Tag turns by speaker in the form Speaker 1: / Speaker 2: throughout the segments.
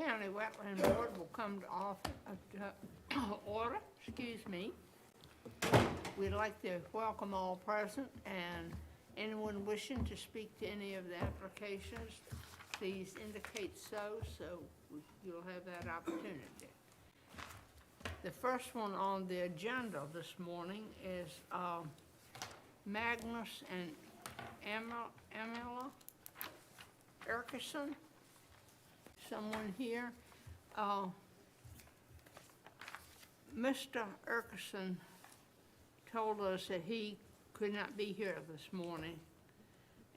Speaker 1: County Wetlands Board will come to order, excuse me. We'd like to welcome all present and anyone wishing to speak to any of the applications, please indicate so you'll have that opportunity. The first one on the agenda this morning is Magnus and Emila Erkison. Someone here. Mr. Erkison told us that he could not be here this morning,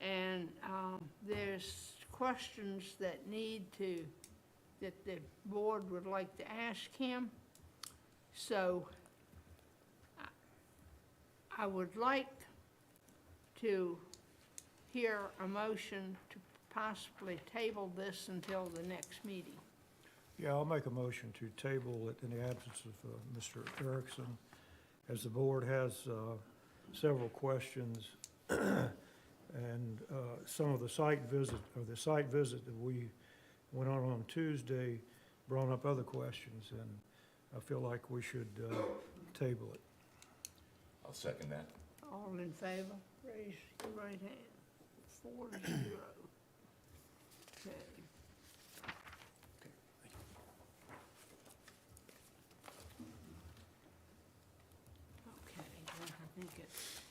Speaker 1: and there's questions that the board would like to ask him. So I would like to hear a motion to possibly table this until the next meeting.
Speaker 2: Yeah, I'll make a motion to table it in the absence of Mr. Erickson, as the board has several questions and some of the site visit that we went on Tuesday brought up other questions, and I feel like we should table it.
Speaker 3: I'll second that.
Speaker 1: All in favor, raise your right hand. 4-0. Okay. Okay, then I think it's,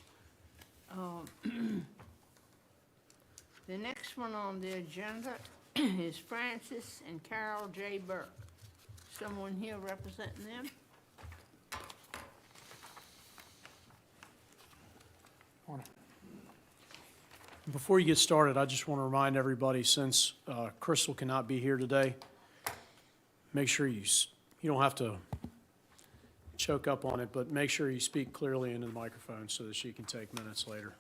Speaker 1: the next one on the agenda is Francis and Carol J. Burke. Someone here representing them?
Speaker 4: Before you get started, I just want to remind everybody, since Crystal cannot be here today, make sure you don't have to choke up on it, but make sure you speak clearly into the microphone so that she can take minutes later.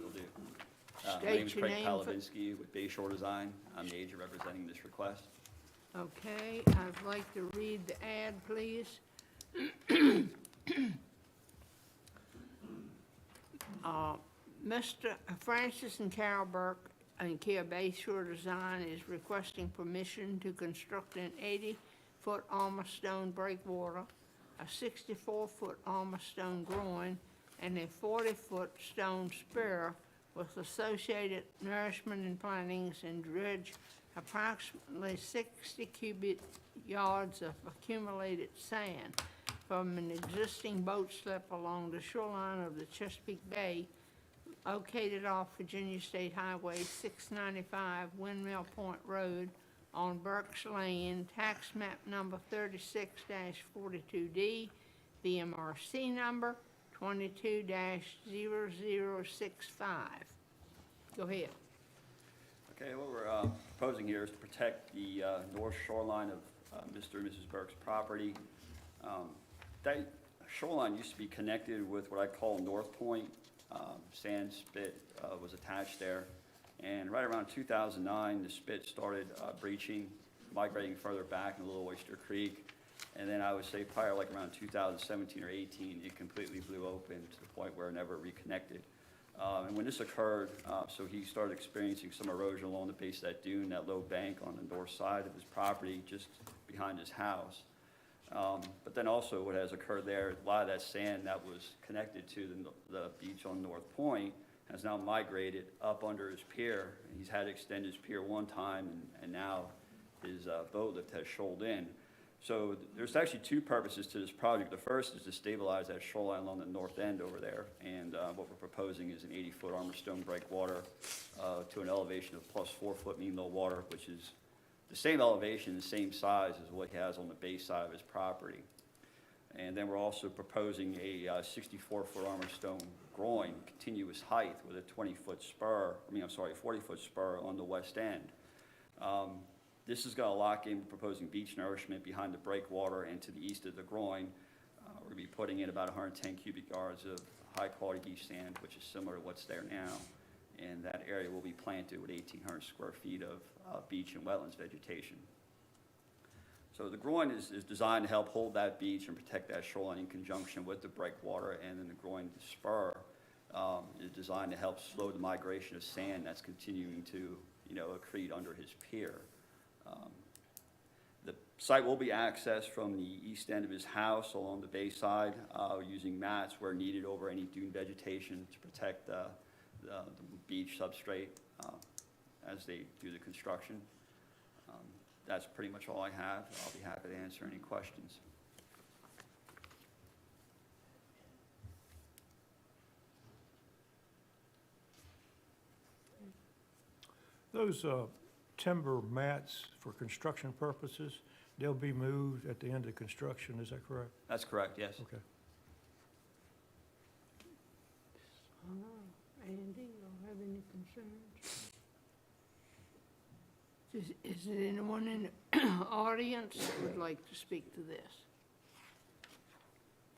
Speaker 5: Will do. My name is Craig Palavinsky with Bayshore Design. I'm the agent representing this request.
Speaker 1: Okay, I'd like to read the ad, please. Mr. Francis and Carol Burke and Kia Bayshore Design is requesting permission to construct an 80-foot armor stone breakwater, a 64-foot armor stone groin, and a 40-foot stone spur with associated nourishment and plantings, and dredge approximately 60 cubic yards of accumulated sand from an existing boat slip along the shoreline of the Chesapeake Bay, located off Virginia State Highway 695, Windmill Point Road, on Burke's Lane, tax map number 36-42D, BMRC number 22-0065. Go ahead.
Speaker 5: Okay, what we're proposing here is to protect the north shoreline of Mr. and Mrs. Burke's property. That shoreline used to be connected with what I call North Point. Sand spit was attached there, and right around 2009 the spit started breaching, migrating further back in Little Oyster Creek, and then I would say probably like around 2017 or 18 it completely blew open to the point where it never reconnected. And when this occurred, so he started experiencing some erosion along the base of that dune, that low bank on the north side of his property just behind his house. But then also what has occurred there, a lot of that sand that was connected to the beach on North Point has now migrated up under his pier. He's had to extend his pier one time, and now his boat lift has shoaled in. So there's actually two purposes to this project. The first is to stabilize that shoreline along the north end over there, and what we're proposing is an 80-foot armor stone breakwater to an elevation of plus 4-foot mean low water, which is the same elevation, the same size as what he has on the base side of his property. And then we're also proposing a 64-foot armor stone groin, continuous height with a 40-foot spur on the west end. This is going to lock in proposing beach nourishment behind the breakwater and to the east of the groin. We're going to be putting in about 110 cubic yards of high-quality beach sand, which is similar to what's there now. And that area will be planted with 1,800 square feet of beach and wetlands vegetation. So the groin is designed to help hold that beach and protect that shoreline in conjunction with the breakwater, and then the groin spur is designed to help slow the migration of sand that's continuing to accrete under his pier. Site will be accessed from the east end of his house along the bay side, using mats where needed over any dune vegetation to protect the beach substrate as they do the construction. That's pretty much all I have. I'll be happy to answer any questions.
Speaker 2: Those timber mats for construction purposes, they'll be moved at the end of construction, is that correct?
Speaker 5: That's correct, yes.
Speaker 2: Okay.
Speaker 1: Andy, don't have any concerns? Is there anyone in the audience that would like to speak to this?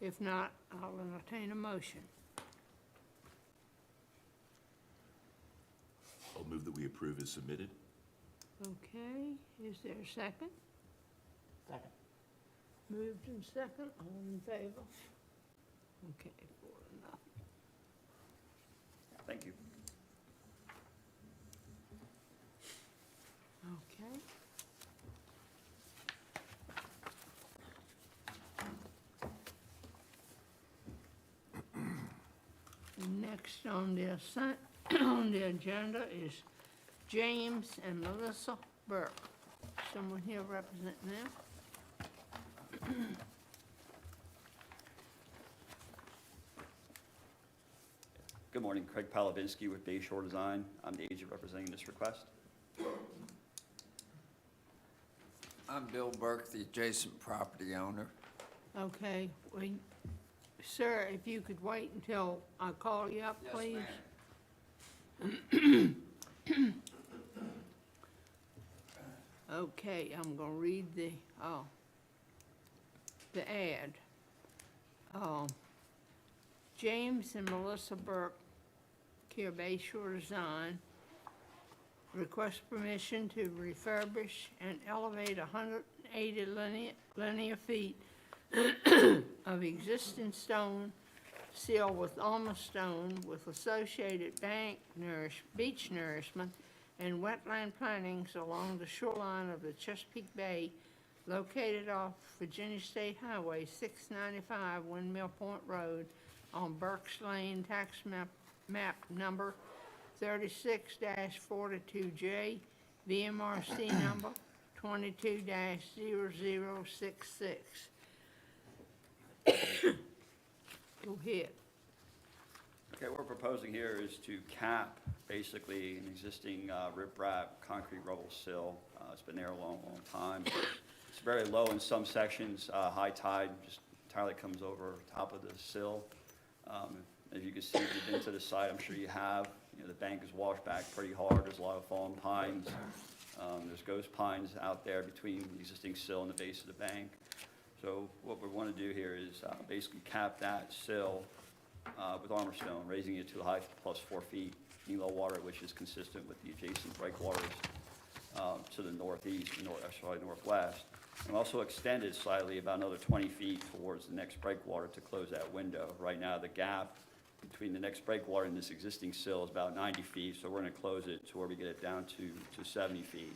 Speaker 1: If not, I'll entertain a motion.
Speaker 3: I'll move that we approve as submitted.
Speaker 1: Okay, is there a second?
Speaker 6: Second.
Speaker 1: Moved and second, all in favor? Okay, 4-0.
Speaker 5: Thank you.
Speaker 1: Okay. Next on on the agenda is James and Melissa Burke. Someone here representing them?
Speaker 5: Good morning, Craig Palavinsky with Bayshore Design. I'm the agent representing this request.
Speaker 7: I'm Bill Burke, the adjacent property owner.
Speaker 1: Okay, sir, if you could wait until I call you up, please. Okay, I'm gonna read the ad. James and Melissa Burke, Care Bayshore Design, request permission to refurbish and elevate 180 linear feet of existing stone seal with almost stone with associated beach nourishment and wetland plantings along the shoreline of the Chesapeake Bay, located off Virginia State Highway 695 Windmill Point Road on Burke's Lane, tax map number 36-42J, VMRC number 22-0066. Go ahead.
Speaker 5: Okay, what we're proposing here is to cap basically an existing riprap concrete rubble sill. It's been there a long, long time. It's very low in some sections. High tide just entirely comes over top of the sill. As you can see, if you've been to the site, I'm sure you have. You know, the bank is washed back pretty hard. There's a lot of fallen pines. There's ghost pines out there between the existing sill and the base of the bank. So what we want to do here is basically cap that sill with armor stone, raising it to a height plus 4 feet, mean low water, which is consistent with the adjacent breakwaters to the northeast, northwest. And also extend it slightly about another 20 feet towards the next breakwater to close that window. Right now, the gap between the next breakwater and this existing sill is about 90 feet, so we're going to close it to where we get it down to 70 feet.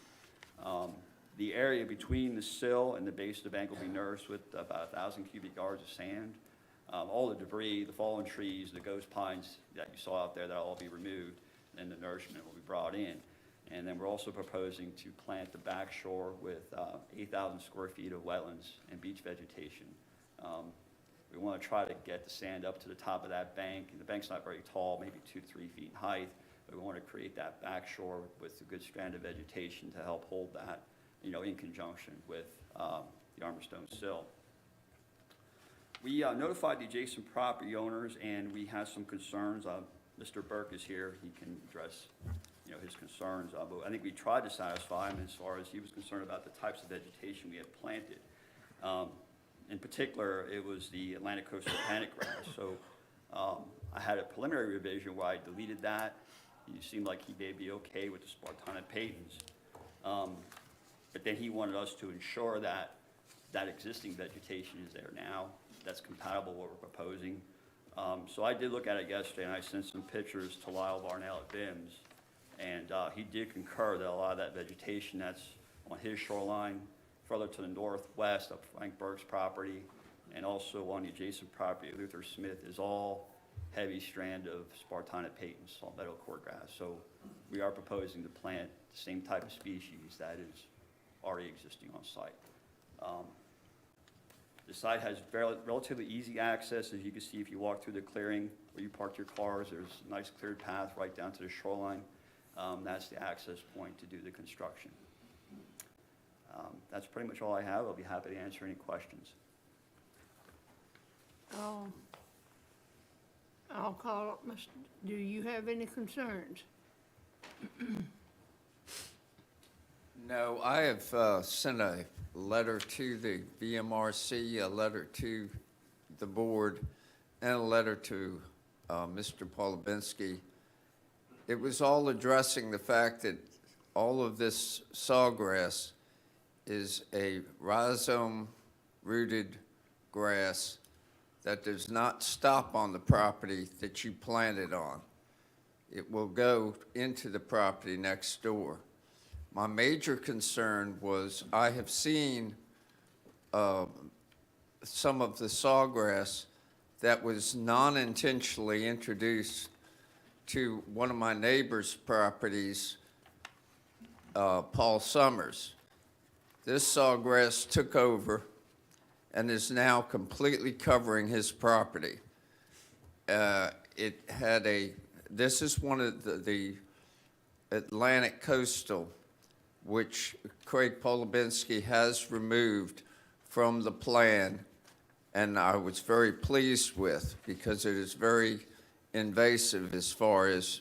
Speaker 5: The area between the sill and the base of the bank will be nourished with about 1,000 cubic yards of sand. All the debris, the fallen trees, the ghost pines that you saw out there, that'll all be removed, and the nourishment will be brought in. And then we're also proposing to plant the back shore with 8,000 square feet of wetlands and beach vegetation. We want to try to get the sand up to the top of that bank. And the bank's not very tall, maybe 2 to 3 feet in height, but we want to create that back shore with a good strand of vegetation to help hold that, you know, in conjunction with the armor stone sill. We notified the adjacent property owners, and we had some concerns. Mr. Burke is here. He can address, you know, his concerns. But I think we tried to satisfy him as far as he was concerned about the types of vegetation we had planted. In particular, it was the Atlantic coastal panic grass. So I had a preliminary revision where I deleted that. He seemed like he may be okay with the Spartina patens. But then he wanted us to ensure that that existing vegetation is there now, that's compatible with what we're proposing. So I did look at it yesterday, and I sent some pictures to Lyle Varnell at BIMS, and he did concur that a lot of that vegetation that's on his shoreline further to the northwest of Frank Burke's property, and also on the adjacent property of Luther Smith is all heavy strand of Spartina patens, salt meadow cordgrass. So we are proposing to plant the same type of species that is already existing on site. The site has relatively easy access. As you can see, if you walk through the clearing where you park your cars, there's a nice cleared path right down to the shoreline. That's the access point to do the construction. That's pretty much all I have. I'll be happy to answer any questions.
Speaker 1: I'll call up Mr., do you have any concerns?
Speaker 7: No, I have sent a letter to the VMRC, a letter to the board, and a letter to Mr. Polubinski. It was all addressing the fact that all of this sawgrass is a rhizome-rooted grass that does not stop on the property that you planted on. It will go into the property next door. My major concern was I have seen some of the sawgrass that was non-intentionally introduced to one of my neighbor's properties, Paul Summers. This sawgrass took over and is now completely covering his property. This is one of the Atlantic coastal, which Craig Polubinski has removed from the plan, and I was very pleased with, because it is very invasive as far as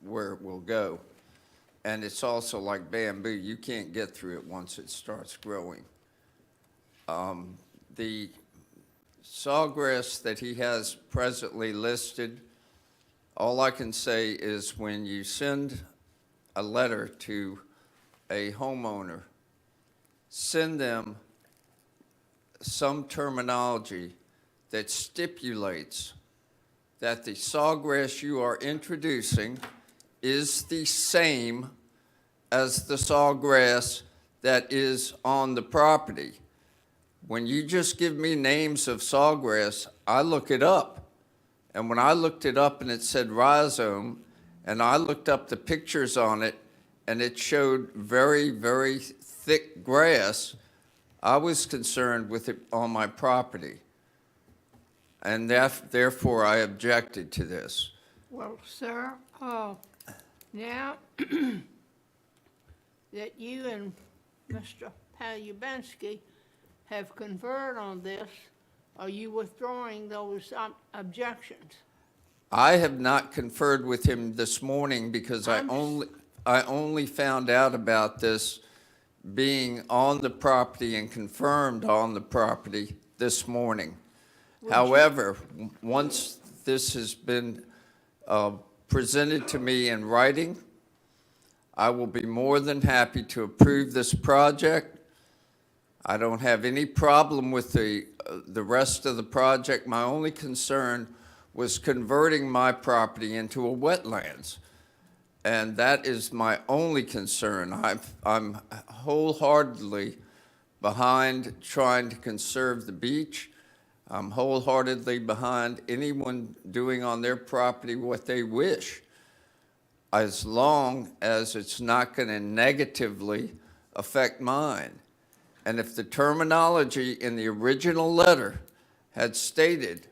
Speaker 7: where it will go. And it's also like bamboo. You can't get through it once it starts growing. The sawgrass that he has presently listed, all I can say is when you send a letter to a homeowner, send them some terminology that stipulates that the sawgrass you are introducing is the same as the sawgrass that is on the property. When you just give me names of sawgrass, I look it up. And when I looked it up and it said rhizome, and I looked up the pictures on it, and it showed very, very thick grass, I was concerned with it on my property. And therefore, I objected to this.
Speaker 1: Well, sir, now that you and Mr. Polubinski have conferred on this, are you withdrawing those objections?
Speaker 7: I have not conferred with him this morning because I only found out about this being on the property and confirmed on the property this morning. However, once this has been presented to me in writing, I will be more than happy to approve this project. I don't have any problem with the rest of the project. My only concern was converting my property into a wetlands. And that is my only concern. I'm wholeheartedly behind trying to conserve the beach. I'm wholeheartedly behind anyone doing on their property what they wish, as long as it's not going to negatively affect mine. And if the terminology in the original letter had stated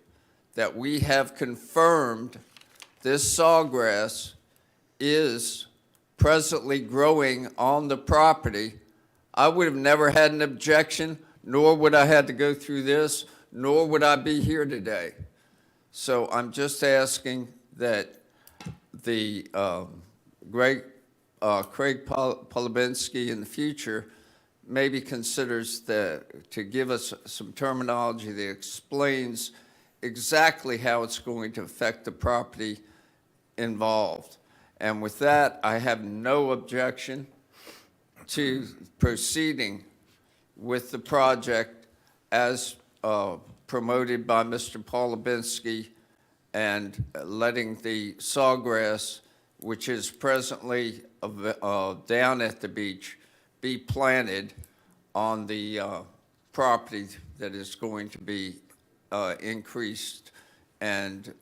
Speaker 7: that we have confirmed this sawgrass is presently growing on the property, I would have never had an objection, nor would I have to go through this, nor would I be here today. So I'm just asking that the Craig Polubinski in the future maybe considers to give us some terminology that explains exactly how it's going to affect the property involved. And with that, I have no objection to proceeding with the project as promoted by Mr. Polubinski and letting the sawgrass, which is presently down at the beach, be planted on the property that is going to be increased and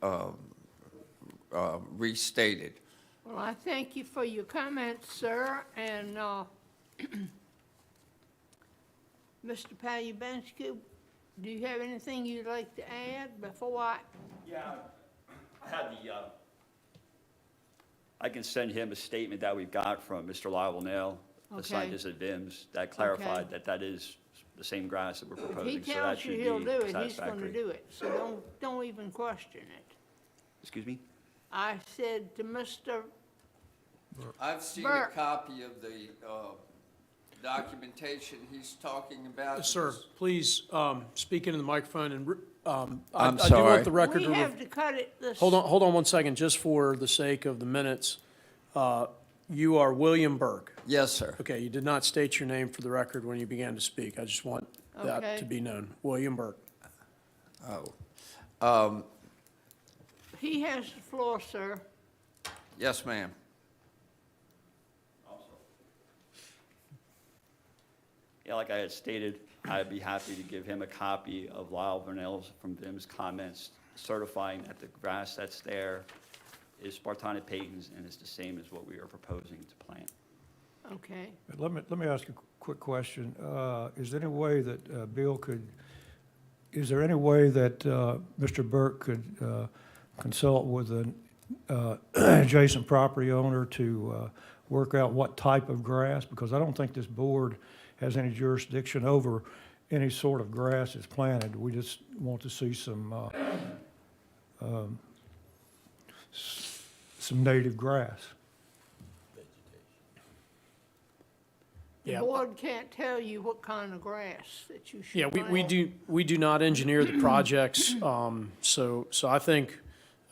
Speaker 7: restated.
Speaker 1: Well, I thank you for your comments, sir, and, Mr. Palubinsky, do you have anything you'd like to add before
Speaker 5: Yeah, I had I can send him a statement that we got from Mr. Lyle Nail, the
Speaker 1: Okay.
Speaker 5: scientist at VIMS, that clarified
Speaker 1: Okay.
Speaker 5: that that is the same grass that we're
Speaker 1: If he
Speaker 5: proposing, so that
Speaker 1: tells you
Speaker 5: should
Speaker 1: he'll
Speaker 5: be
Speaker 1: do it, he's gonna
Speaker 5: satisfactory.
Speaker 1: do it, so don't even question it.
Speaker 5: Excuse me?
Speaker 1: I said to Mr.
Speaker 7: I've seen a
Speaker 1: Burke.
Speaker 7: copy of the documentation he's talking about.
Speaker 4: Sir, please speak into the microphone, and
Speaker 7: I'm
Speaker 4: I do
Speaker 7: sorry.
Speaker 4: want the record
Speaker 1: We
Speaker 4: to...
Speaker 1: have to cut it this.
Speaker 4: Hold on 1 second, just for the sake of the minutes. You are William Burke.
Speaker 7: Yes, sir.
Speaker 4: Okay, you did not state your name for the record when you began to speak. I just want that
Speaker 1: Okay.
Speaker 4: to be known. William Burke.
Speaker 1: He has the floor, sir.
Speaker 7: Yes, ma'am.
Speaker 5: Yeah, like I had stated, I'd be happy to give him a copy of Lyle Vernell's from VIM's comments certifying that the grass that's there is Spartina patens and is the same as what we are proposing to plant.
Speaker 1: Okay.
Speaker 2: But let me ask a quick question. Is there any way that Bill could, is there any way that Mr. Burke could consult with an adjacent property owner to work out what type of grass? Because I don't think this board has any jurisdiction over any sort of grass that's planted. We just want to see some native grass.
Speaker 1: The
Speaker 4: Yeah.
Speaker 1: board can't tell you what kind of grass that you should
Speaker 4: Yeah,
Speaker 1: plant.
Speaker 4: we do not engineer the projects, so I think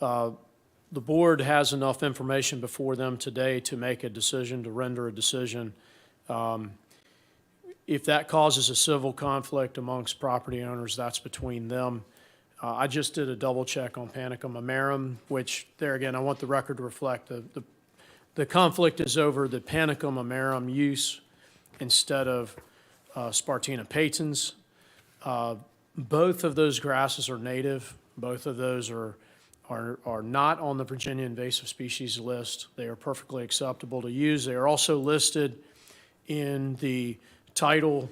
Speaker 4: the board has enough information before them today to make a decision, to render a decision. If that causes a civil conflict amongst property owners, that's between them. I just did a double check on Panicum amerum, which there again, I want the record to reflect the conflict is over the Panicum amerum use instead of Spartina patens. Both of those grasses are native. Both of those are not on the Virginia invasive species list. They are perfectly acceptable to use. They are also listed in the title,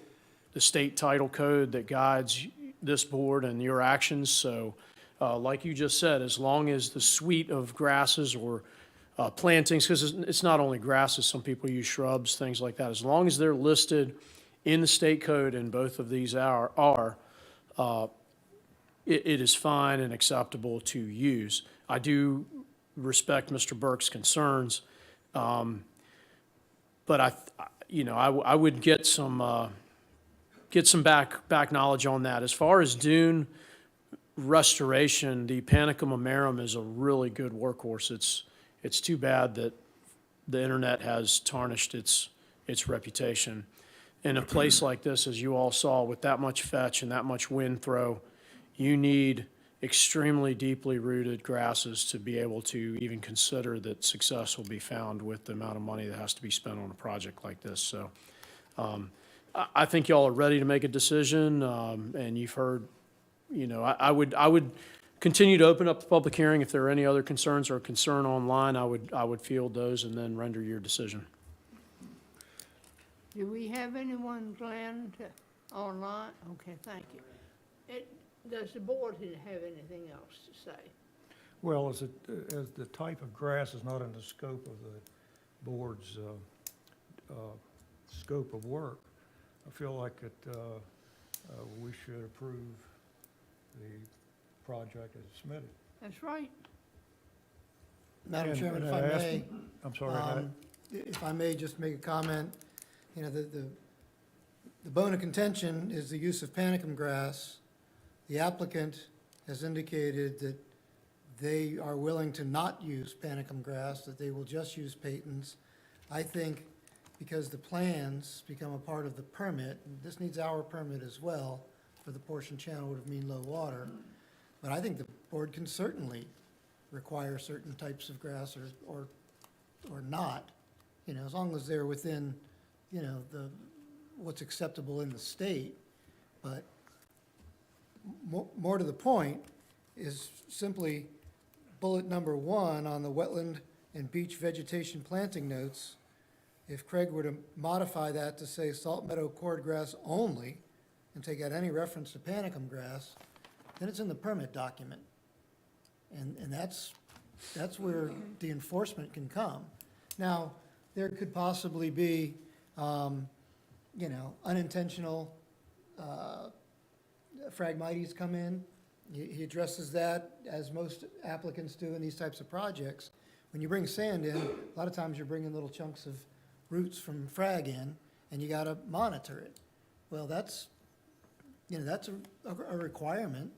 Speaker 4: the state title code that guides this board and your actions. So like you just said, as long as the suite of grasses or plantings, because it's not only grasses, some people use shrubs, things like that. As long as they're listed in the state code, and both of these it is fine and acceptable to use. I do respect Mr. Burke's concerns, but I would get some back knowledge on that. As far as dune restoration, the Panicum amerum is a really good workhorse. It's too bad that the internet has tarnished its reputation. In a place like this, as you all saw, with that much fetch and that much wind throw, you need extremely deeply rooted grasses to be able to even consider that success will be found with the amount of money that has to be spent on a project like this. So I think y'all are ready to make a decision, and you've heard, I would continue to open up the public hearing. If there are any other concerns or concern online, I would field those and then render your decision.
Speaker 1: Do we have anyone, Glenn, online? Okay, thank you. Does the board have anything else to say?
Speaker 2: Well, as the type of grass is not in the scope of the board's scope of work, I feel like we should approve the project as submitted.
Speaker 1: That's right.
Speaker 6: Madam
Speaker 2: And-
Speaker 6: Chairman,
Speaker 2: and
Speaker 6: if I
Speaker 2: I asked-
Speaker 6: may,
Speaker 2: I'm sorry,
Speaker 6: if I may just make a comment, the bone of contention is the use of panicum grass. The applicant has indicated that they are willing to not use panicum grass, that they will just use patens. I think because the plans become a part of the permit, and this needs our permit as well for the portion channel would mean low water, but I think the board can certainly require certain types of grass or not, as long as they're within, the what's acceptable in the state, but more to the point is simply bullet number 1 on the wetland and beach vegetation planting notes. If Craig were to modify that to say salt meadow cordgrass only and take out any reference to panicum grass, then it's in the permit document. And that's where the enforcement can come. Now, there could possibly be, unintentional phragmites come in. He addresses that, as most applicants do in these types of projects. When you bring sand in, a lot of times you're bringing little chunks of roots from frag in, and you gotta monitor it. Well, that's a requirement.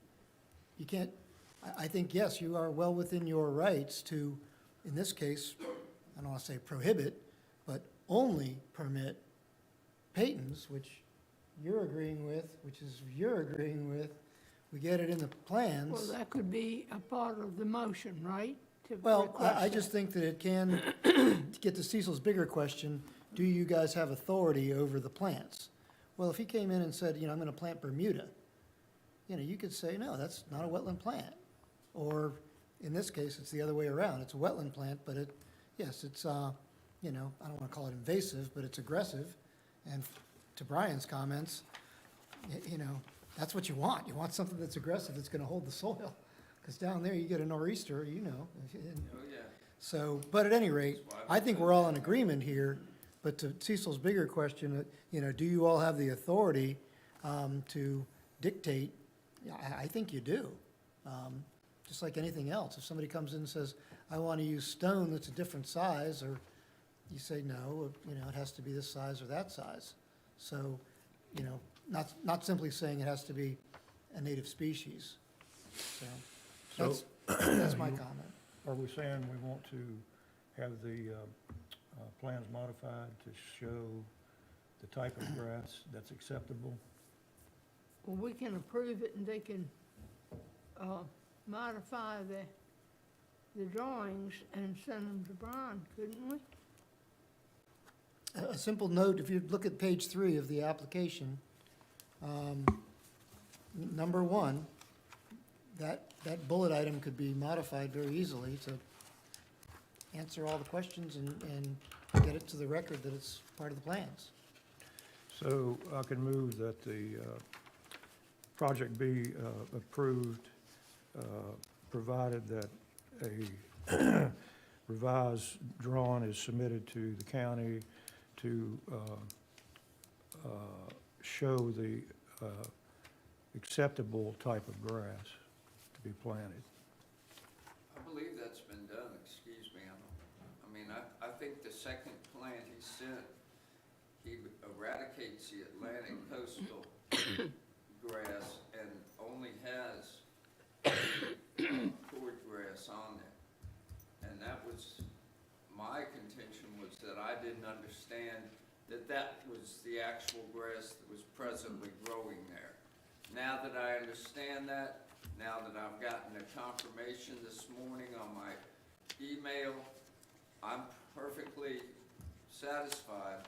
Speaker 6: You can't, I think, yes, you are well within your rights to, in this case, I don't wanna say prohibit, but only permit patents, which you're agreeing with, we get it in the plans.
Speaker 1: Well, that could be a part of the motion, right? To
Speaker 6: Well,
Speaker 1: request
Speaker 6: I
Speaker 1: that.
Speaker 6: just think that it can, to get to Cecil's bigger question, do you guys have authority over the plants? Well, if he came in and said, I'm gonna plant Bermuda, you could say, no, that's not a wetland plant. Or, in this case, it's the other way around, it's a wetland plant, but it's, I don't wanna call it invasive, but it's aggressive. And to Brian's comments, that's what you want. You want something that's aggressive, that's gonna hold the soil. Because down there, you get a nor'easter, and
Speaker 7: Oh, yeah.
Speaker 6: so, but at any rate, I think we're all in agreement here, but to Cecil's bigger question, do you all have the authority to dictate? Yeah, I think you do. Just like anything else, if somebody comes in and says, I want to use stone that's a different size, or you say, no, it has to be this size or that size. So, not simply saying it has to be a native species. So, that's my comment.
Speaker 2: Are we saying we want to have the plans modified to show the type of grass that's acceptable?
Speaker 1: Well, we can approve it and they can, modify the drawings and send them to Brian, couldn't we?
Speaker 6: A simple note, if you look at page 3 of the application, number 1, that bullet item could be modified very easily to answer all the questions and get it to the record that it's part of the plans.
Speaker 2: So I can move that the project be approved, provided that a revised drawing is submitted to the county to show the acceptable type of grass to be planted.
Speaker 7: I believe that's been done, excuse me. I think the second plant he sent, he eradicates the Atlantic coastal grass and only has cord grass on it. And that was, my contention was that I didn't understand that that was the actual grass that was presently growing there. Now that I understand that, now that I've gotten a confirmation this morning on my email, I'm perfectly satisfied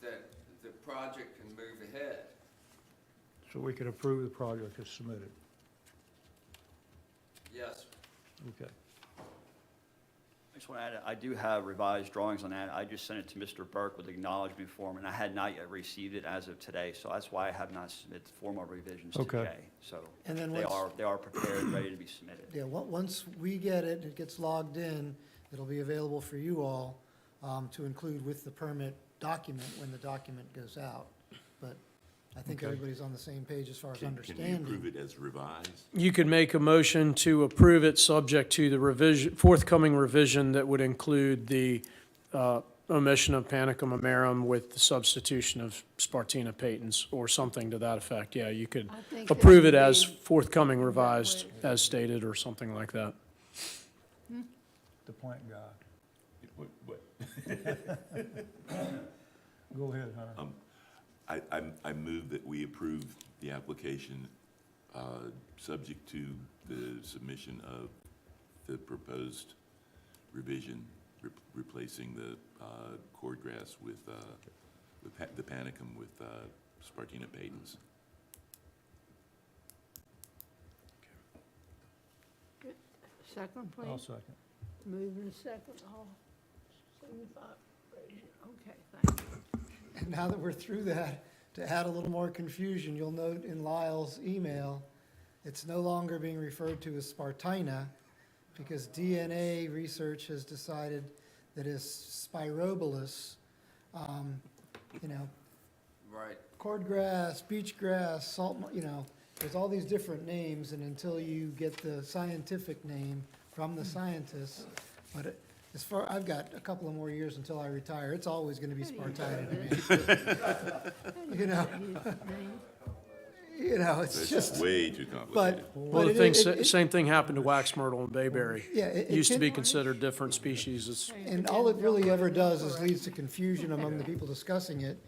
Speaker 7: that the project can move ahead.
Speaker 2: So we can approve the project as submitted.
Speaker 7: Yes,
Speaker 2: Okay.
Speaker 5: I just want to add, I do have revised drawings on that. I just sent it to Mr. Burke with acknowledgement form, and I had not yet received it as of today, so that's why I have not submitted formal revisions
Speaker 2: Okay.
Speaker 5: today. So
Speaker 6: And then
Speaker 5: they
Speaker 6: once-
Speaker 5: are prepared, ready to be submitted.
Speaker 6: Yeah, once we get it, it gets logged in, it'll be available for you all to include with the permit document when the document goes out. But I think
Speaker 2: Okay.
Speaker 6: everybody's on the same page as far as
Speaker 3: Can we
Speaker 6: understanding.
Speaker 3: approve it as revised?
Speaker 4: You could make a motion to approve it subject to the revision, forthcoming revision that would include the omission of Panicum amerum with the substitution of Spartina patens or something to that effect. Yeah, you could
Speaker 1: I think that
Speaker 4: approve it
Speaker 1: would
Speaker 4: as
Speaker 1: be-
Speaker 4: forthcoming revised as stated or something like that.
Speaker 2: The plant guy.
Speaker 3: What?
Speaker 2: Go ahead, Hunter.
Speaker 3: I move that we approve the application, subject to the submission of the proposed revision, replacing the cordgrass with the panicum with Spartina patens.
Speaker 1: Second, please.
Speaker 2: I'll second.
Speaker 1: Moving second, all signify, raise your, okay, thank you.
Speaker 6: And now that we're through that, to add a little more confusion, you'll note in Lyle's email, it's no longer being referred to as Spartina, because DNA research has decided that it's Spirobolus, you know,
Speaker 7: Right.
Speaker 6: cordgrass, beach grass, salt, you know, there's all these different names, and until you get the scientific name from the scientists, but as far, I've got a couple of more years until I retire, it's always gonna be Spartina to me. You know, it's
Speaker 3: That's
Speaker 6: just,
Speaker 3: way too complicated.
Speaker 6: but.
Speaker 4: Well, the
Speaker 6: it-
Speaker 4: thing,
Speaker 6: it- it-
Speaker 4: same thing happened to wax myrtle and bayberry.
Speaker 6: Yeah, it
Speaker 4: Used to be
Speaker 6: can-
Speaker 4: considered different species. It's,
Speaker 6: And all it really ever does is leads to confusion among the people discussing it,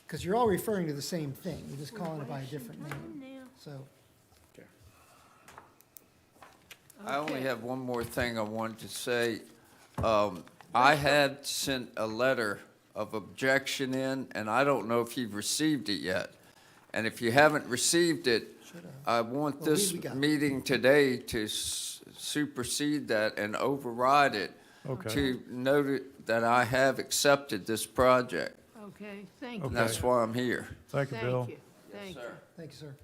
Speaker 6: because you're all referring to the same thing, you're just calling it by a different name, so.
Speaker 7: I only
Speaker 1: Okay.
Speaker 7: have one more thing I wanted to say. I had sent a letter of objection in, and I don't know if you've received it yet. And if you haven't received it, I want
Speaker 6: Well,
Speaker 7: this
Speaker 6: we got it.
Speaker 7: meeting today to supersede that and override it
Speaker 2: Okay.
Speaker 7: to note it that I have accepted this project.
Speaker 1: Okay, thank you.
Speaker 7: And that's why I'm here.
Speaker 2: Thank you, Bill.
Speaker 1: Thank you, thank you.
Speaker 6: Thank you, sir.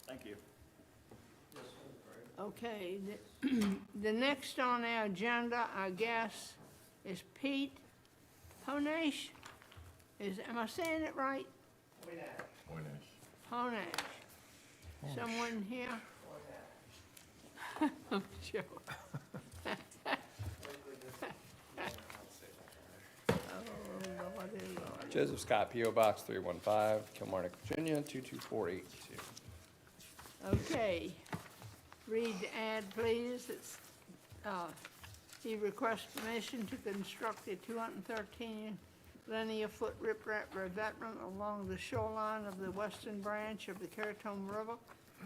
Speaker 5: Thank you.
Speaker 1: Okay, the next on our agenda, I guess, is Pete Honash. Am I saying it right? Honash. Someone here? I'm sure. Oh, Lordy, Lordy.
Speaker 8: Joseph Scott, P.O. Box 315, Kilmarnock, Virginia, 22482.
Speaker 1: Okay, read the ad, please. It's, he requests permission to construct a 213 linear foot riprap revetment along the shoreline of the western branch of the Currituck River,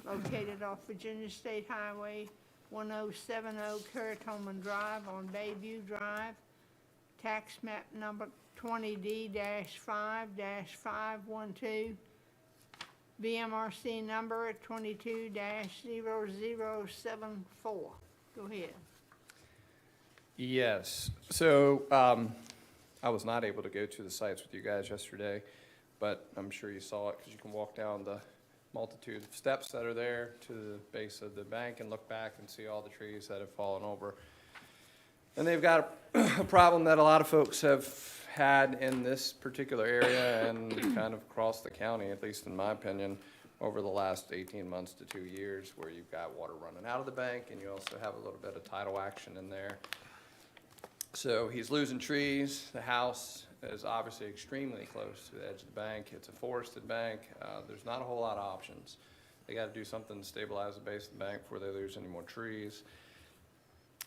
Speaker 1: located off Virginia State Highway 1070 Currituck Drive on Bayview Drive, tax map number 20D-5-512, BMRC number 22-0074. Go ahead.
Speaker 8: Yes, so I was not able to go to the sites with you guys yesterday, but I'm sure you saw it because you can walk down the multitude of steps that are there to the base of the bank and look back and see all the trees that have fallen over. And they've got a problem that a lot of folks have had in this particular area and kind of across the county, at least in my opinion, over the last 18 months to 2 years, where you've got water running out of the bank and you also have a little bit of tidal action in there. So he's losing trees. The house is obviously extremely close to the edge of the bank. It's a forested bank. There's not a whole lot of options. They got to do something to stabilize the base of the bank before they lose any more trees.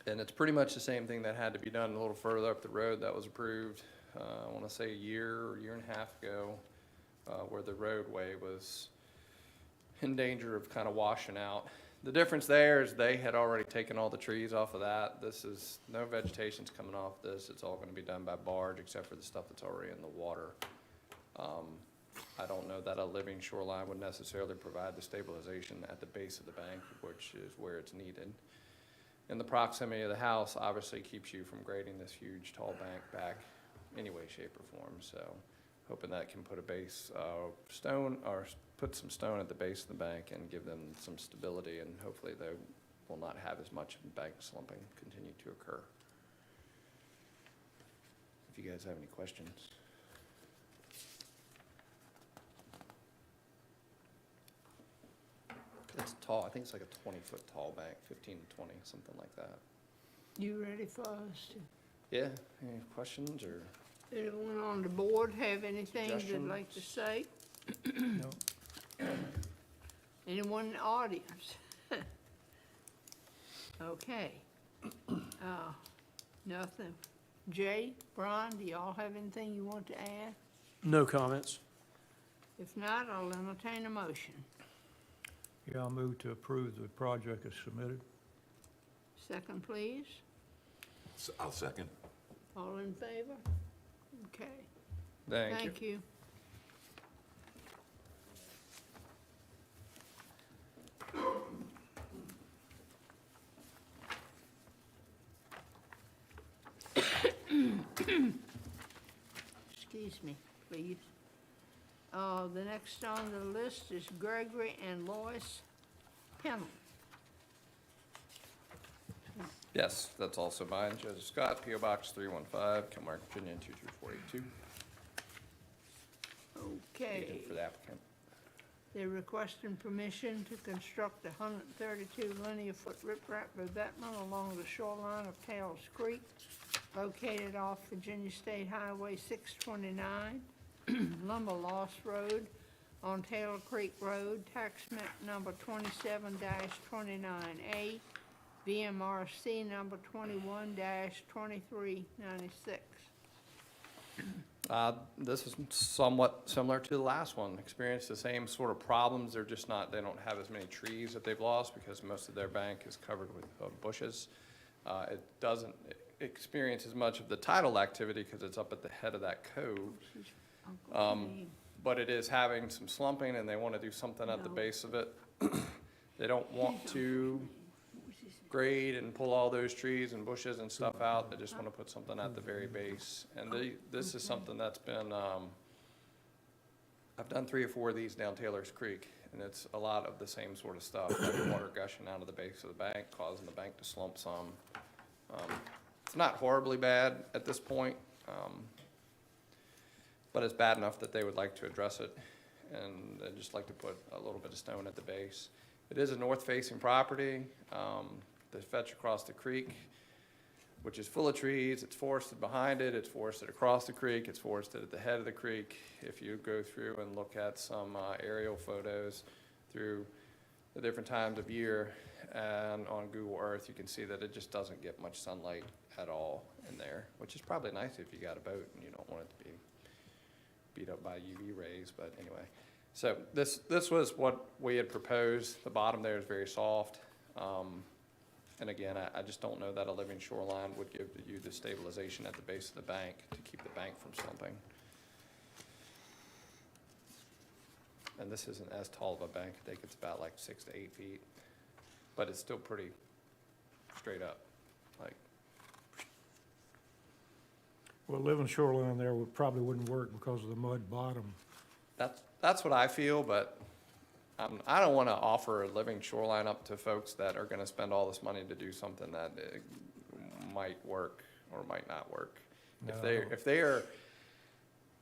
Speaker 8: And it's pretty much the same thing that had to be done a little further up the road that was approved, I want to say a year or year and a half ago, where the roadway was in danger of kind of washing out. The difference there is they had already taken all the trees off of that. This is, no vegetation's coming off this. It's all going to be done by barge except for the stuff that's already in the water. I don't know that a living shoreline would necessarily provide the stabilization at the base of the bank, which is where it's needed. And the proximity of the house obviously keeps you from grading this huge tall bank back any way, shape, or form. So hoping that can put a base stone, or put some stone at the base of the bank and give them some stability, and hopefully they will not have as much bank slumping continue to occur. If you guys have any questions. It's tall. I think it's like a 20-foot tall bank, 15 to 20, something like that.
Speaker 1: You ready for us to,
Speaker 8: Yeah, any questions or?
Speaker 1: anyone on the board have anything they'd like to say?
Speaker 2: No.
Speaker 1: Anyone in the audience? Okay. Nothing. Jay, Brian, do y'all have anything you want to add?
Speaker 4: no comments.
Speaker 1: If not, I'll entertain a motion.
Speaker 2: Yeah, I'll move to approve the project as submitted.
Speaker 1: Second, please.
Speaker 3: I'll second.
Speaker 1: All in favor? Okay,
Speaker 8: Thank you.
Speaker 1: thank you. Excuse me, please. The next on the list is Gregory and Lois Pennell.
Speaker 8: Yes, that's also mine. Joseph Scott, P.O. Box 315, Kilmark, Virginia 22482.
Speaker 1: Okay.
Speaker 8: Agent for the applicant.
Speaker 1: They're requesting permission to construct a 132 linear foot riprap revetment along the shoreline of Tails Creek, located off Virginia State Highway 629, Lumber Lost Road on Taylor Creek Road, tax map number 27-29A, VMRC number 21-2396.
Speaker 8: This is somewhat similar to the last one. Experienced the same sort of problems. They're just not, they don't have as many trees that they've lost because most of their bank is covered with bushes. It doesn't experience as much of the tidal activity because it's up at the head of that cove. But it is having some slumping and they want to do something at the base of it. They don't want to grade and pull all those trees and bushes and stuff out. They just want to put something at the very base. And this is something that's been, I've done 3 or 4 of these down Taylor's Creek, and it's a lot of the same sort of stuff, like water gushing out of the base of the bank, causing the bank to slump some. It's not horribly bad at this point, but it's bad enough that they would like to address it, and they'd just like to put a little bit of stone at the base. It is a north-facing property. The fetch across the creek, which is full of trees. It's forested behind it. It's forested across the creek. It's forested at the head of the creek. If you go through and look at some aerial photos through the different times of year and on Google Earth, you can see that it just doesn't get much sunlight at all in there, which is probably nice if you got a boat and you don't want it to be beat up by UV rays, but anyway. So this was what we had proposed. The bottom there is very soft. And again, I just don't know that a living shoreline would give you the stabilization at the base of the bank to keep the bank from slumping. And this isn't as tall of a bank. I think it's about like 6 to 8 feet, but it's still pretty straight up. Like,
Speaker 2: Well, living shoreline there probably wouldn't work because of the mud bottom.
Speaker 8: that's what I feel, but I don't want to offer a living shoreline up to folks that are going to spend all this money to do something that might work or might not work. If they are,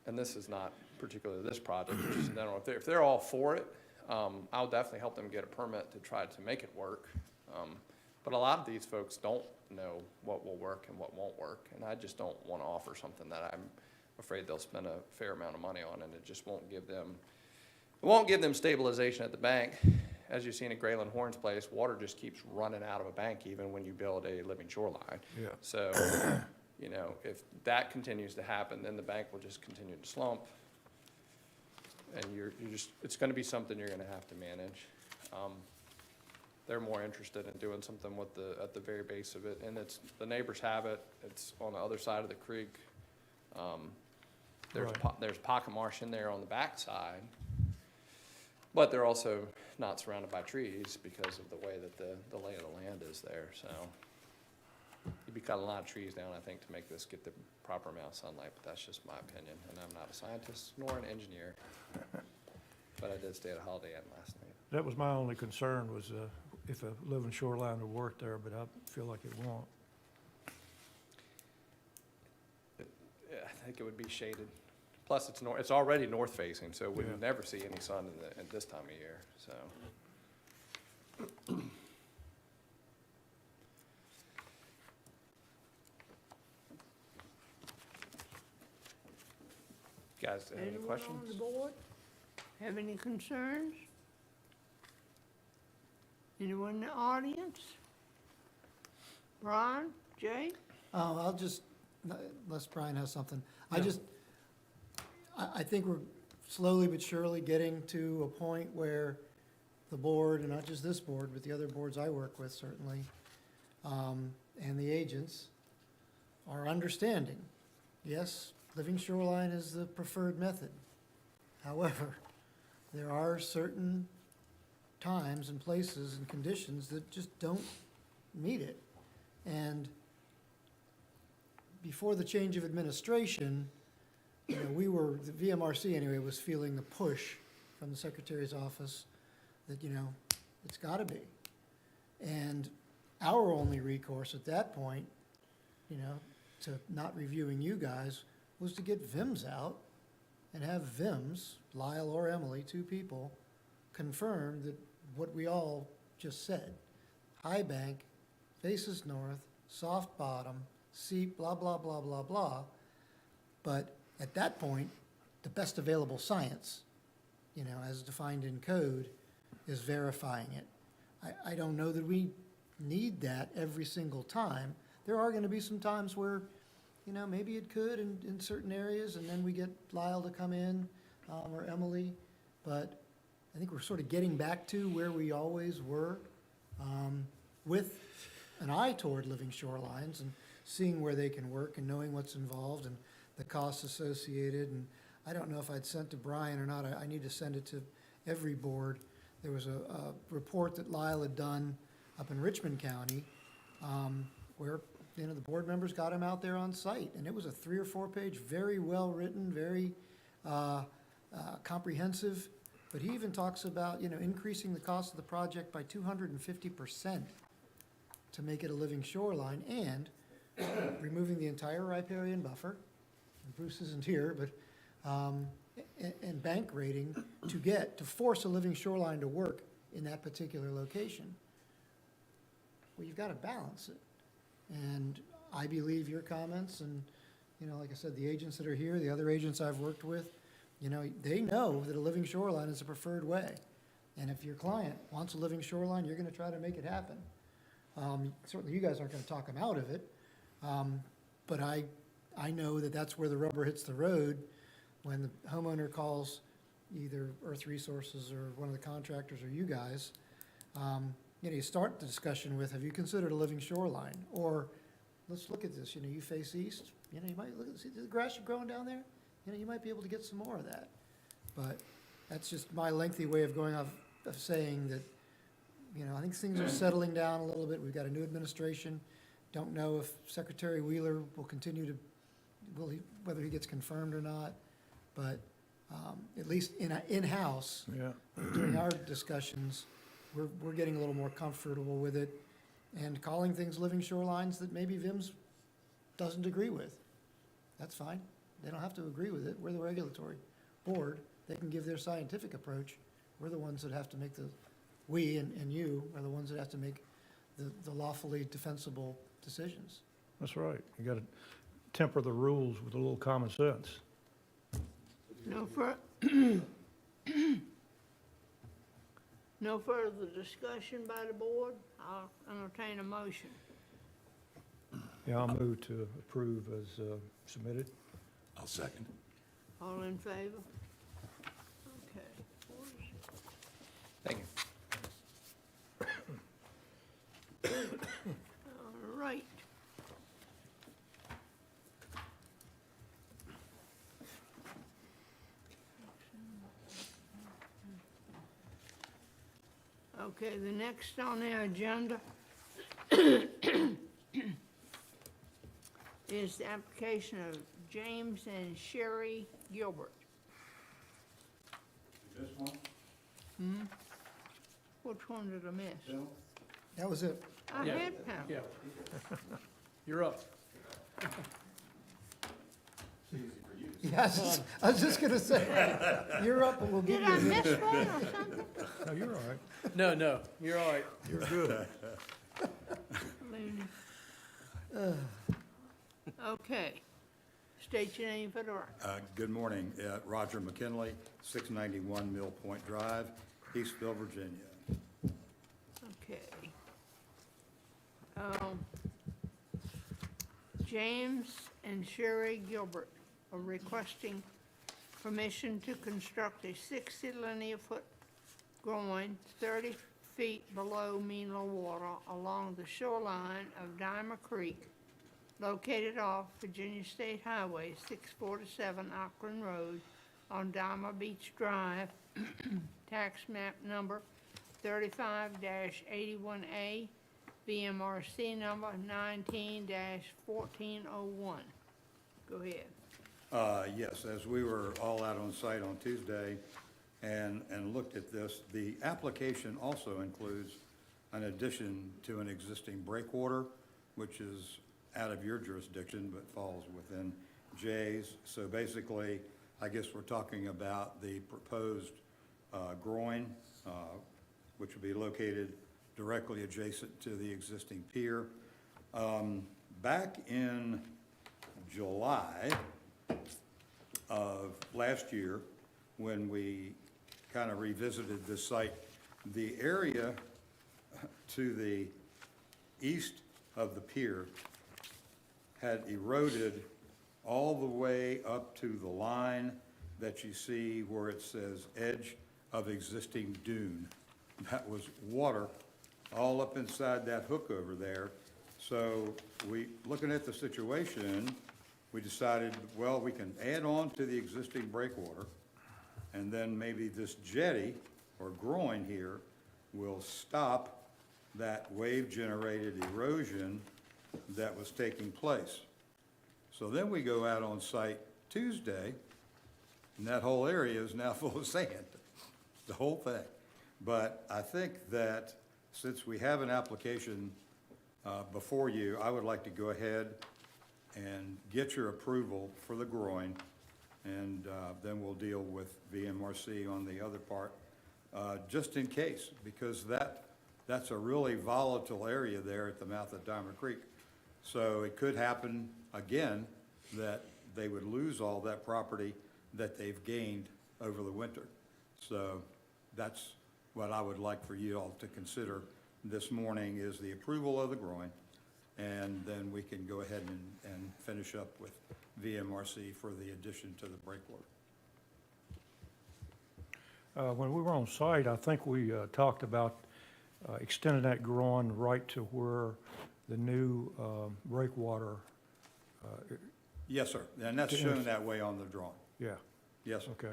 Speaker 8: and this is not particularly this project, but just in general, if they're all for it, I'll definitely help them get a permit to try to make it work. But a lot of these folks don't know what will work and what won't work, and I just don't want to offer something that I'm afraid they'll spend a fair amount of money on, and it just won't give them. It won't give them stabilization at the bank. As you've seen at Grayland Horn's place, water just keeps running out of a bank even when you build a living shoreline.
Speaker 2: Yeah.
Speaker 8: So, you know, if that continues to happen, then the bank will just continue to slump. And it's gonna be something you're gonna have to manage. They're more interested in doing something with at the very base of it, and the neighbors have it. It's on the other side of the creek. There's pocket marsh in there on the back side. But they're also not surrounded by trees because of the way that the lay of the land is there, so. You'd be cutting a lot of trees down, I think, to make this get the proper amount of sunlight, but that's just my opinion, and I'm not a scientist nor an engineer. But I did stay at a Holiday Inn last night.
Speaker 2: That was my only concern was if a living shoreline would work there, but I feel like it won't.
Speaker 8: Yeah, I think it would be shaded. Plus, it's already north facing, so we would never see any sun at this time of year, so. Guys, have any
Speaker 1: Anyone
Speaker 8: questions?
Speaker 1: on the board have any concerns? Anyone in the audience? Brian, Jay?
Speaker 6: I'll just, unless Brian has something,
Speaker 2: Yeah.
Speaker 6: I think we're slowly but surely getting to a point where the board, and not just this board, but the other boards I work with certainly, and the agents are understanding. Yes, living shoreline is the preferred method. However, there are certain times and places and conditions that just don't meet it. And before the change of administration, the VMRC anyway, was feeling the push from the Secretary's office that, it's gotta be. And our only recourse at that point, to not reviewing you guys, was to get VIMS out and have VIMS, Lyle or Emily, two people, confirm that what we all just said. High bank, faces north, soft bottom, seep, blah, blah, blah, blah, blah. But at that point, the best available science, as defined in code, is verifying it. I don't know that we need that every single time. There are gonna be some times where, maybe it could in certain areas, and then we get Lyle to come in, or Emily. But I think we're sort of getting back to where we always were, with an eye toward living shorelines and seeing where they can work and knowing what's involved and the costs associated. And I don't know if I'd sent to Brian or not. I need to send it to every board. There was a report that Lyle had done up in Richmond County, where, the board members got him out there on site. And it was a 3 or 4 page, very well-written, very comprehensive. But he even talks about, increasing the cost of the project by 250% to make it a living shoreline, and removing the entire riparian buffer. And Bruce isn't here, but, and bank rating to force a living shoreline to work in that particular location. Well, you've got to balance it. And I believe your comments and, like I said, the agents that are here, the other agents I've worked with, they know that a living shoreline is the preferred way. And if your client wants a living shoreline, you're gonna try to make it happen. Certainly you guys aren't gonna talk them out of it. But I know that that's where the rubber hits the road when the homeowner calls either Earth Resources or one of the contractors or you guys. You start the discussion with, have you considered a living shoreline? Or, let's look at this, you face east, you might look at, see the grass growing down there? You might be able to get some more of that. But that's just my lengthy way of going of saying that, I think things are settling down a little bit. We've got a new administration. Don't know if Secretary Wheeler will continue to, whether he gets confirmed or not. But at least in-house,
Speaker 2: Yeah.
Speaker 6: during our discussions, we're getting a little more comfortable with it and calling things living shorelines that maybe VIMS doesn't agree with. That's fine. They don't have to agree with it. We're the regulatory board. They can give their scientific approach. We're the ones that have to make we and you are the ones that have to make the lawfully defensible decisions.
Speaker 2: That's right. You got to temper the rules with a little common sense.
Speaker 1: No further discussion by the board. I'll entertain a motion.
Speaker 2: Yeah, I'll move to approve as submitted.
Speaker 3: I'll second.
Speaker 1: All in favor? Okay.
Speaker 8: Thank you.
Speaker 1: All right. Okay, the next on the agenda is the application of James and Sherry Gilbert.
Speaker 9: This one?
Speaker 1: Which one did I miss?
Speaker 6: That was it.
Speaker 1: I
Speaker 4: Yeah.
Speaker 1: had Pam.
Speaker 4: Yeah. You're up.
Speaker 6: Yes, I was just gonna say, you're up and we'll give
Speaker 1: Did
Speaker 6: you
Speaker 1: I
Speaker 6: a minute.
Speaker 1: miss one or something?
Speaker 2: No, you're all right.
Speaker 4: No, you're all right.
Speaker 2: You're good.
Speaker 1: Okay. State your name for the record.
Speaker 9: Good morning. Roger McKinley, 691 Mill Point Drive, Eastville, Virginia.
Speaker 1: Okay. James and Sherry Gilbert are requesting permission to construct a 60 linear foot groin 30 feet below mean low water along the shoreline of Dimer Creek located off Virginia State Highway 647 Auckland Road on Diamond Beach Drive, tax map number 35-81A, BMRC number 19-1401. Go ahead.
Speaker 9: Yes, as we were all out on site on Tuesday and looked at this, the application also includes an addition to an existing breakwater, which is out of your jurisdiction but falls within Jay's. So basically, I guess we're talking about the proposed groin, which will be located directly adjacent to the existing pier. Back in July of last year, when we kind of revisited this site, the area to the east of the pier had eroded all the way up to the line that you see where it says edge of existing dune. That was water all up inside that hook over there. So looking at the situation, we decided, well, we can add on to the existing breakwater, and then maybe this jetty or groin here will stop that wave-generated erosion that was taking place. So then we go out on site Tuesday, and that whole area is now full of sand, the whole thing. But I think that since we have an application before you, I would like to go ahead and get your approval for the groin, and then we'll deal with VMRC on the other part, just in case, because that's a really volatile area there at the mouth of Diamond Creek. So it could happen again that they would lose all that property that they've gained over the winter. So that's what I would like for you all to consider this morning, is the approval of the groin, and then we can go ahead and finish up with VMRC for the addition to the breakwater.
Speaker 2: When we were on site, I think we talked about extending that groin right to where the new breakwater,
Speaker 9: Yes, sir, and that's shown that way on the drawing.
Speaker 2: yeah,
Speaker 9: Yes, sir.
Speaker 2: okay.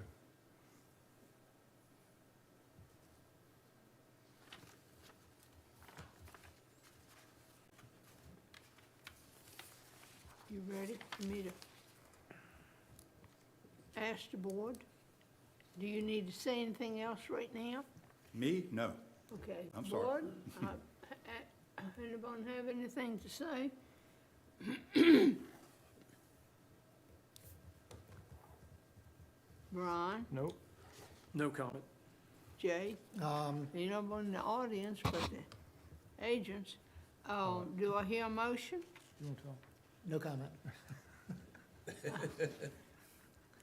Speaker 1: You ready for me to ask the board? Do you need to say anything else right now?
Speaker 9: Me? No.
Speaker 1: Okay.
Speaker 9: I'm sorry.
Speaker 1: Board, anyone have anything to say? Brian,
Speaker 2: Nope.
Speaker 4: No comment.
Speaker 1: Jay, anyone in the audience but the agents? Do I hear a motion?
Speaker 2: You want to talk?
Speaker 6: No comment.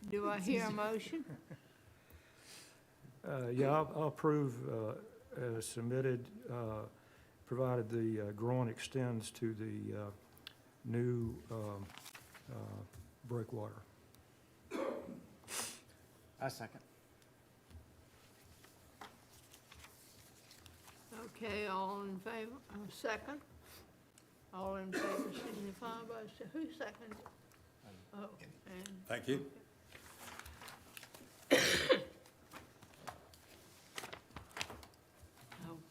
Speaker 1: Do I hear a motion?
Speaker 2: Yeah, I'll approve as submitted, provided the groin extends to the new breakwater.
Speaker 10: I second.
Speaker 1: Okay, all in favor, second? All in favor signify by, who seconded it? Oh, and,
Speaker 9: Thank you.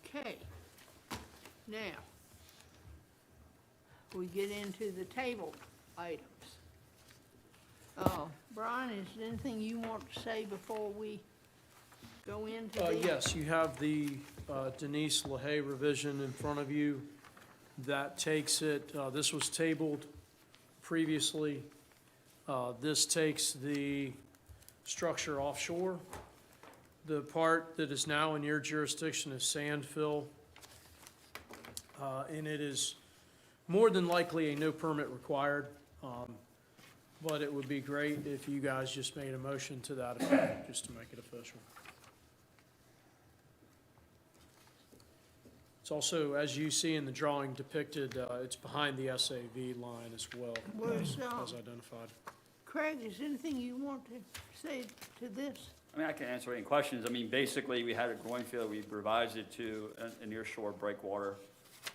Speaker 1: okay. Now, we get into the table items. Brian, is there anything you want to say before we go into these?
Speaker 4: Yes, you have the Denise LaHaye revision in front of you. That takes it, this was tabled previously. This takes the structure offshore. The part that is now in your jurisdiction is sand fill. And it is more than likely a no permit required. But it would be great if you guys just made a motion to that effect, just to make it official. It's also, as you see in the drawing depicted, it's behind the SAV line as well,
Speaker 1: Where's,
Speaker 4: as identified.
Speaker 1: Craig, is there anything you want to say to this?
Speaker 5: I mean, I can answer any questions. I mean, basically, we had a groin field, we revised it to a near shore breakwater.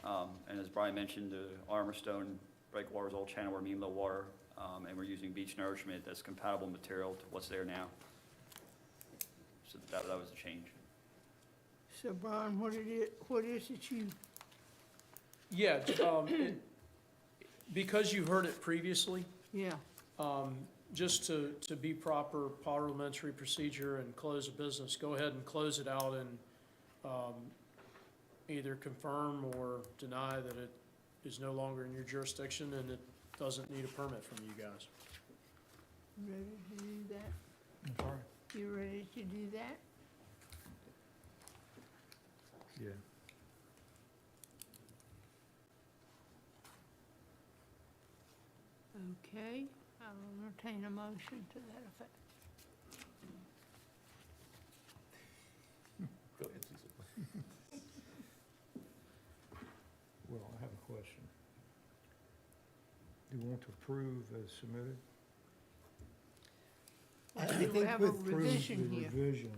Speaker 5: And as Brian mentioned, the armor stone breakwater is old channel or mean low water, and we're using beach nourishment that's compatible material to what's there now. So that was a change.
Speaker 1: So Brian, what is it you,
Speaker 4: Yeah, because you heard it previously,
Speaker 1: yeah,
Speaker 4: just to be proper parliamentary procedure and close a business, go ahead and close it out and either confirm or deny that it is no longer in your jurisdiction and it doesn't need a permit from you guys.
Speaker 1: ready to do that?
Speaker 2: I'm sorry?
Speaker 1: You ready to do that?
Speaker 2: Yeah.
Speaker 1: Okay, I'll entertain a motion to that effect.
Speaker 3: Go ahead, Cecil.
Speaker 2: Well, I have a question. Do you want to approve as submitted?
Speaker 6: I
Speaker 1: We
Speaker 6: think
Speaker 1: have a
Speaker 6: with-
Speaker 2: Approve
Speaker 1: revision
Speaker 2: the
Speaker 1: here,
Speaker 2: revision,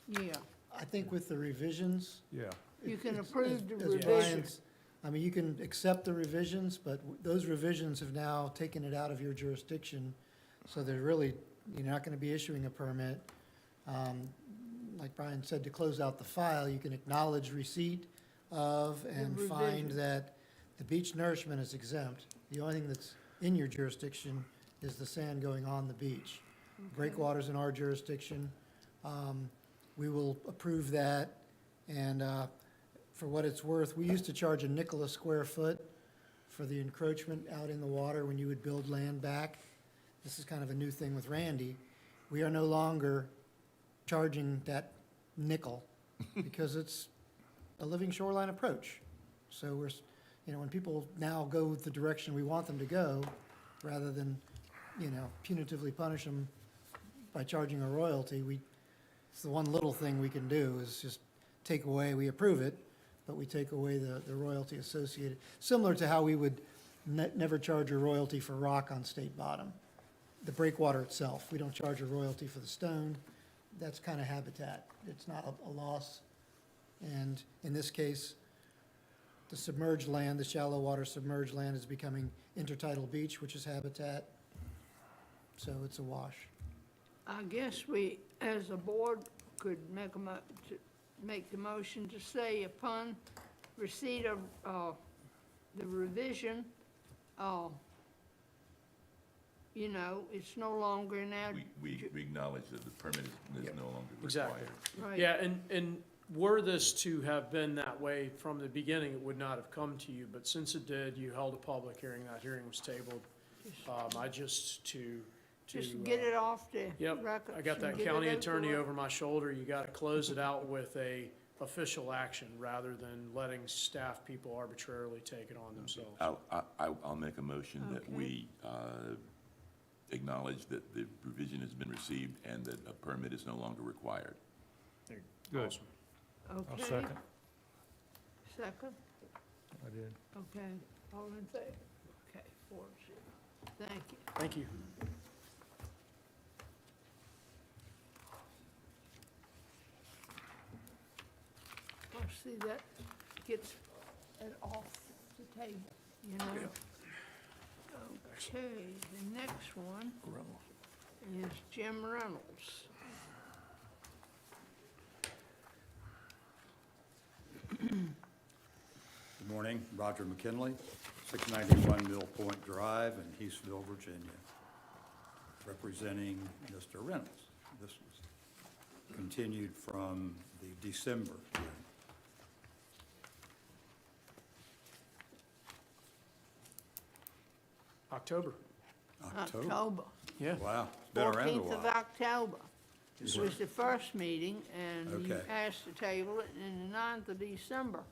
Speaker 1: yeah.
Speaker 6: I think with the revisions.
Speaker 2: yeah.
Speaker 1: You can
Speaker 6: it's-
Speaker 1: approve the
Speaker 6: as
Speaker 1: revision.
Speaker 6: Brian's- I mean, you can accept the revisions, but those revisions have now taken it out of your jurisdiction, so they're really, you're not gonna be issuing a permit. Like Brian said, to close out the file, you can acknowledge receipt of and find
Speaker 1: revision.
Speaker 6: that the beach nourishment is exempt. The only thing that's in your jurisdiction is the sand going on the beach. Breakwater's in our jurisdiction. We will approve that, and for what it's worth, we used to charge a nickel a square foot for the encroachment out in the water when you would build land back. This is kind of a new thing with Randy. We are no longer charging that nickel because it's a living shoreline approach. So we're, when people now go the direction we want them to go, rather than, punitively punish them by charging a royalty, it's the one little thing we can do is just take away, we approve it, but we take away the royalty associated, similar to how we would never charge a royalty for rock on state bottom. The breakwater itself, we don't charge a royalty for the stone. That's kind of habitat. It's not a loss. And in this case, the submerged land, the shallow water submerged land is becoming intertidal beach, which is habitat. So it's a wash.
Speaker 1: I guess we, as a board, could make the motion to say upon receipt of, the revision, it's no longer in our,
Speaker 3: We acknowledge that the permit is no longer
Speaker 4: Exactly.
Speaker 3: required.
Speaker 1: right?
Speaker 4: Yeah, and were this to have been that way from the beginning, it would not have come to you, but since it did, you held a public hearing, that hearing was tabled. I just
Speaker 1: Just get it off the
Speaker 4: Yep,
Speaker 1: records.
Speaker 4: I got
Speaker 1: and
Speaker 4: that
Speaker 1: get it
Speaker 4: county
Speaker 1: over
Speaker 4: attorney
Speaker 1: with.
Speaker 4: over my shoulder, you gotta close it out with a official action rather than letting staff people arbitrarily take it on themselves.
Speaker 3: I'll make a motion that
Speaker 1: Okay.
Speaker 3: we acknowledge that the revision has been received and that a permit is no longer required.
Speaker 2: Good.
Speaker 4: Awesome.
Speaker 2: I'll
Speaker 1: Okay.
Speaker 2: second.
Speaker 1: Second?
Speaker 2: I did.
Speaker 1: Okay, all in favor? Okay, 4-0. Thank you.
Speaker 4: Thank you.
Speaker 1: Well, see, that gets it off the table, Okay, the next one is Jim Reynolds.
Speaker 9: Good morning, Roger McKinley, 691 Mill Point Drive in Eastville, Virginia, representing Mr. Reynolds. This was continued from the December hearing.
Speaker 4: October.
Speaker 1: October.
Speaker 4: Yeah.
Speaker 9: Wow, it's been around a
Speaker 1: 14th of
Speaker 9: while.
Speaker 1: October. This was the first meeting, and you
Speaker 9: Okay.
Speaker 1: asked to table it in the 9th of December.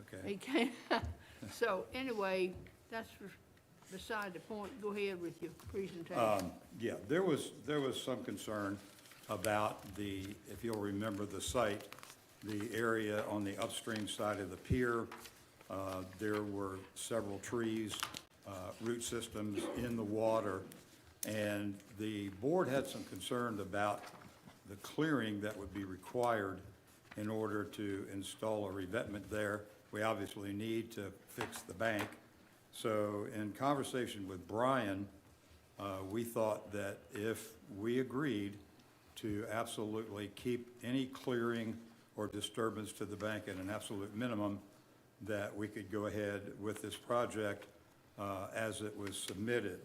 Speaker 9: Okay.
Speaker 1: It came, so anyway, that's beside the point. Go ahead with your presentation.
Speaker 9: Yeah, there was some concern about if you'll remember the site, the area on the upstream side of the pier. There were several trees, root systems in the water, and the board had some concern about the clearing that would be required in order to install a revetment there. We obviously need to fix the bank, So in conversation with Brian, we thought that if we agreed to absolutely keep any clearing or disturbance to the bank at an absolute minimum, that we could go ahead with this project as it was submitted.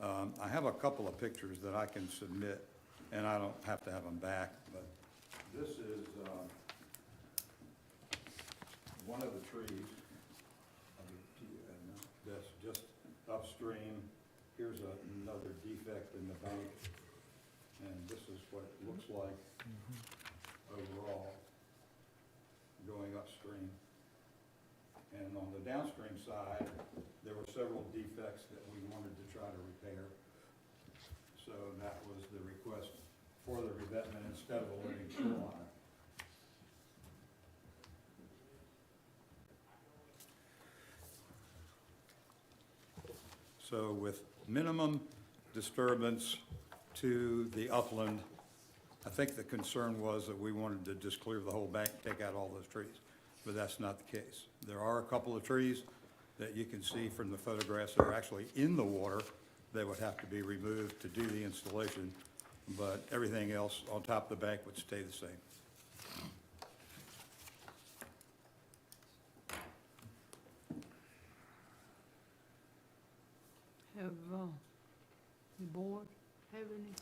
Speaker 9: I have a couple of pictures that I can submit, and I don't have to have them back, but this is one of the trees. I'll give it to you, Edna. That's just upstream. Here's another defect in the bank, and this is what it looks like overall going upstream. And on the downstream side, there were several defects that we wanted to try to repair. So that was the request for the revetment instead of a living shoreline. So with minimum disturbance to the upland, I think the concern was that we wanted to just clear the whole bank, take out all those trees, but that's not the case. There are a couple of trees that you can see from the photographs that are actually in the water that would have to be removed to do the installation, but everything else on top of the bank would stay the same.
Speaker 1: Have, the board have any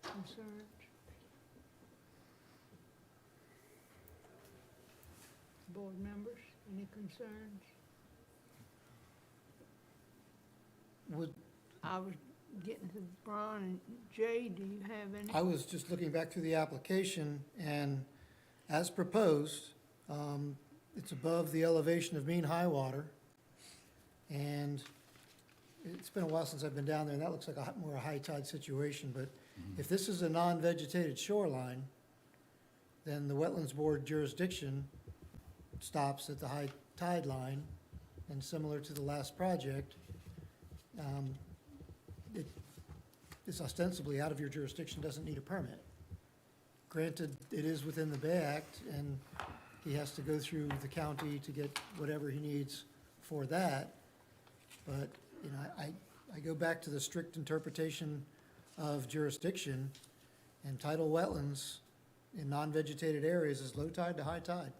Speaker 1: concerns? Board members, any concerns?
Speaker 6: Would,
Speaker 1: I was getting to Brian and Jay, do you have any?
Speaker 6: I was just looking back through the application, and as proposed, it's above the elevation of mean high water. And it's been a while since I've been down there, and that looks like more a high tide situation, but if this is a non-vegetated shoreline, then the Wetlands Board jurisdiction stops at the high tide line, and similar to the last project, it is ostensibly out of your jurisdiction, doesn't need a permit. Granted, it is within the Bay Act, and he has to go through the county to get whatever he needs for that, but, you know, I go back to the strict interpretation of jurisdiction, and tidal wetlands in non-vegetated areas is low tide to high tide.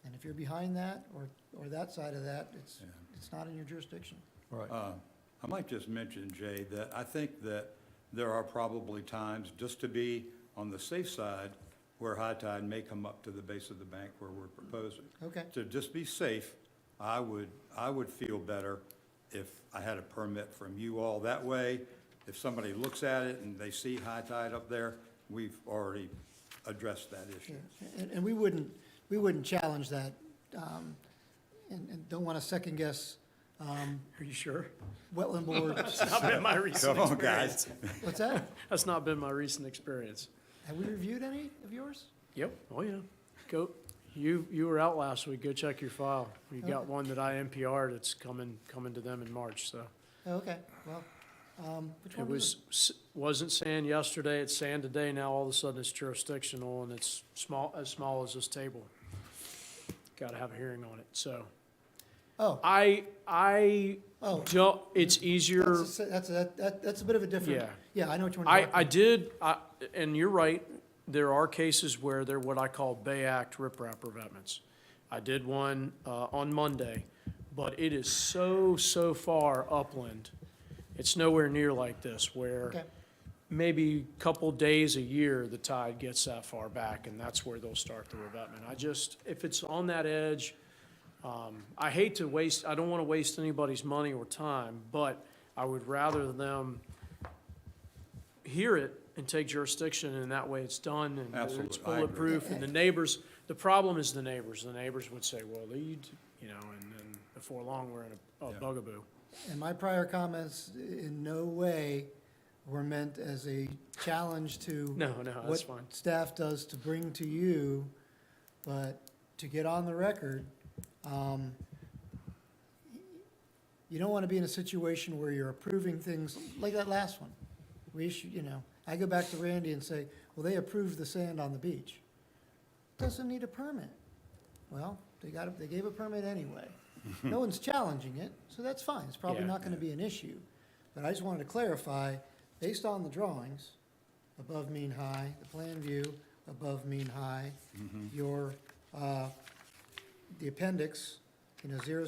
Speaker 6: And if you're behind that, or that side of that, it's not in your jurisdiction.
Speaker 2: Right.
Speaker 9: I might just mention, Jay, that I think that there are probably times, just to be on the safe side, where high tide may come up to the base of the bank where we're proposing.
Speaker 6: Okay,
Speaker 9: To just be safe, I would feel better if I had a permit from you all. That way, if somebody looks at it and they see high tide up there, we've already addressed that issue.
Speaker 6: yeah. And we wouldn't challenge that, and don't want to second guess
Speaker 4: Are you sure?
Speaker 6: Wetland Board.
Speaker 4: That's not been my recent
Speaker 9: Come on, guys.
Speaker 4: experience.
Speaker 6: What's that?
Speaker 4: That's not been my recent experience.
Speaker 6: Have we reviewed any of yours?
Speaker 4: Yep, oh yeah. Go, you were out last week, go check your file. We got one that I NPR'd, it's coming to them in March, so.
Speaker 6: Oh, okay, well, which
Speaker 4: It
Speaker 6: one was
Speaker 4: wasn't sand yesterday, it's sand today, now all of a sudden it's jurisdictional and it's as small as this table. Gotta have a hearing on it, so.
Speaker 6: Oh,
Speaker 4: I
Speaker 6: oh.
Speaker 4: don't, it's easier.
Speaker 6: That's a bit of a different.
Speaker 4: Yeah.
Speaker 6: Yeah, I know what you want to talk about.
Speaker 4: And you're right, there are cases where they're what I call Bay Act riprap revetments. I did one on Monday, but it is so far upland. It's nowhere near like this, where
Speaker 6: Okay.
Speaker 4: maybe a couple days a year, the tide gets that far back, and that's where they'll start the revetment. If it's on that edge, I hate to waste, I don't want to waste anybody's money or time, but I would rather them hear it and take jurisdiction, and that way it's done, and it's
Speaker 9: Absolutely, I agree.
Speaker 4: bulletproof, and the neighbors, the problem is the neighbors. The neighbors would say, well, and then before long, we're in a
Speaker 9: Yeah.
Speaker 4: bugaboo.
Speaker 6: And my prior comments in no way were meant as a challenge to
Speaker 4: No, that's fine.
Speaker 6: what staff does to bring to you, but to get on the record, you don't want to be in a situation where you're approving things like that last one. We issue, I go back to Randy and say, well, they approved the sand on the beach. Doesn't need a permit. Well, they gave a permit anyway. No one's challenging it, so that's fine. It's probably
Speaker 4: Yeah.
Speaker 6: not gonna be an issue. But I just wanted to clarify, based on the drawings, above mean high, the plan view, above mean high, your, the appendix, 0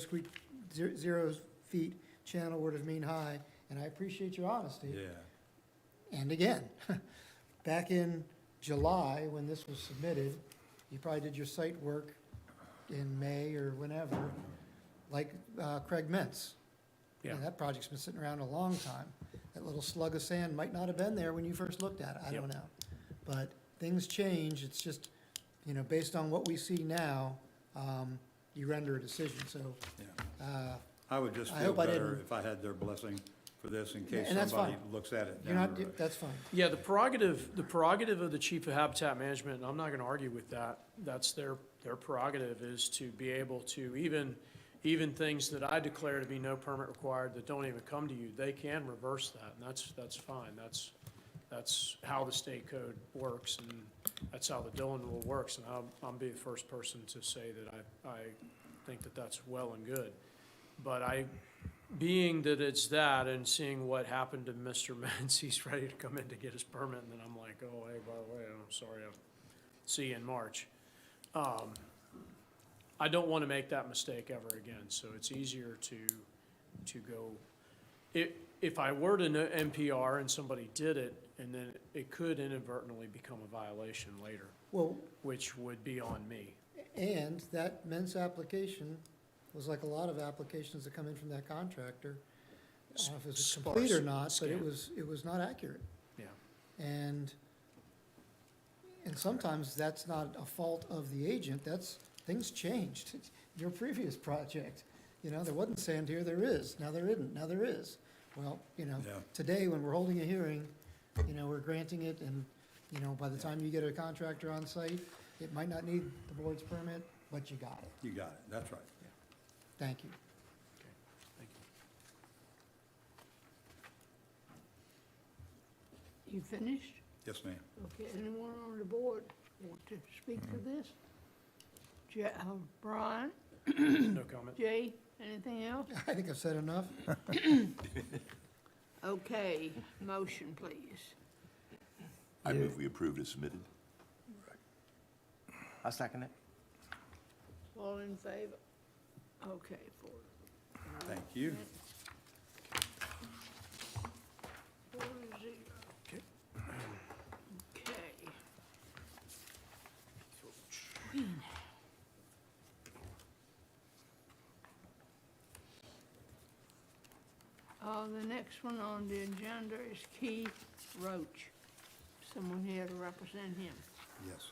Speaker 6: feet channelward of mean high, and I appreciate your honesty.
Speaker 9: Yeah.
Speaker 6: And again, back in July, when this was submitted, you probably did your site work in May or whenever, like Craig Mentz.
Speaker 4: Yeah.
Speaker 6: That project's been sitting around a long time. That little slug of sand might not have been there when you first looked at it, I don't
Speaker 4: Yep.
Speaker 6: know. But things change, it's just, based on what we see now, you render a decision, so,
Speaker 9: I would just
Speaker 6: I
Speaker 9: feel
Speaker 6: hope I
Speaker 9: better
Speaker 6: didn't-
Speaker 9: if I had their blessing for this in case
Speaker 6: And that's
Speaker 9: somebody
Speaker 6: fine.
Speaker 9: looks at it
Speaker 6: you're
Speaker 9: down
Speaker 6: not,
Speaker 9: the road.
Speaker 6: that's fine.
Speaker 4: Yeah, the prerogative of the chief of habitat management, and I'm not gonna argue with that, that's their prerogative, is to be able to, even things that I declare to be no permit required that don't even come to you, they can reverse that, and that's fine. That's how the state code works, and that's how the Dillon rule works, and I'll be the first person to say that I think that that's well and good. But being that it's that, and seeing what happened to Mr. Mentz, he's ready to come in to get his permit, and then I'm like, oh, hey, by the way, I'm sorry, I'll see you in March. I don't want to make that mistake ever again, so it's easier to go, if I were to know NPR and somebody did it, and then it could inadvertently become a violation later,
Speaker 6: Well,
Speaker 4: which would be on me.
Speaker 6: and that Mentz application was like a lot of applications that come in from that contractor. I don't know if it was complete or not, but it was not accurate.
Speaker 4: Yeah.
Speaker 6: And sometimes that's not a fault of the agent, things changed. Your previous project, there wasn't sand here, there is, now there isn't, now there is. Well,
Speaker 9: Yeah.
Speaker 6: today, when we're holding a hearing, we're granting it, and, by the time you get a contractor on site, it might not need the board's permit, but you got it.
Speaker 9: You got it, that's right.
Speaker 6: Thank you.
Speaker 4: Thank you.
Speaker 1: You finished?
Speaker 9: Yes, ma'am.
Speaker 1: Okay, anyone on the board want to speak to this? Brian,
Speaker 4: No comment.
Speaker 1: Jay, anything else?
Speaker 6: I think I've said enough.
Speaker 1: Okay, motion, please.
Speaker 3: I move we approve as submitted.
Speaker 10: I second it.
Speaker 1: All in favor? Okay, 4
Speaker 9: Thank you.
Speaker 1: 4-0.
Speaker 4: Okay.
Speaker 1: Okay. The next one on the agenda is Keith Roach. Someone here to represent him.
Speaker 9: Yes.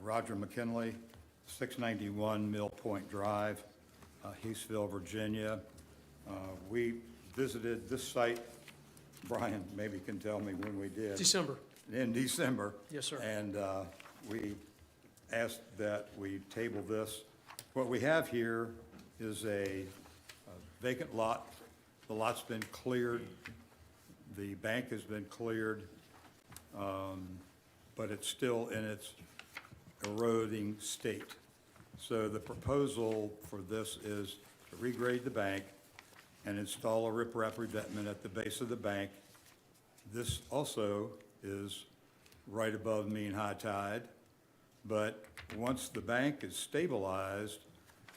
Speaker 9: Roger McKinley, 691 Mill Point Drive, Heathville, Virginia. We visited this site, Brian maybe can tell me when we did.
Speaker 4: December.
Speaker 9: In December.
Speaker 4: Yes, sir.
Speaker 9: And we asked that we table this. What we have here is a vacant lot. The lot's been cleared. The bank has been cleared, but it's still in its eroding state. So the proposal for this is to regrade the bank and install a riprap revetment at the base of the bank. This also is right above mean high tide, but once the bank is stabilized,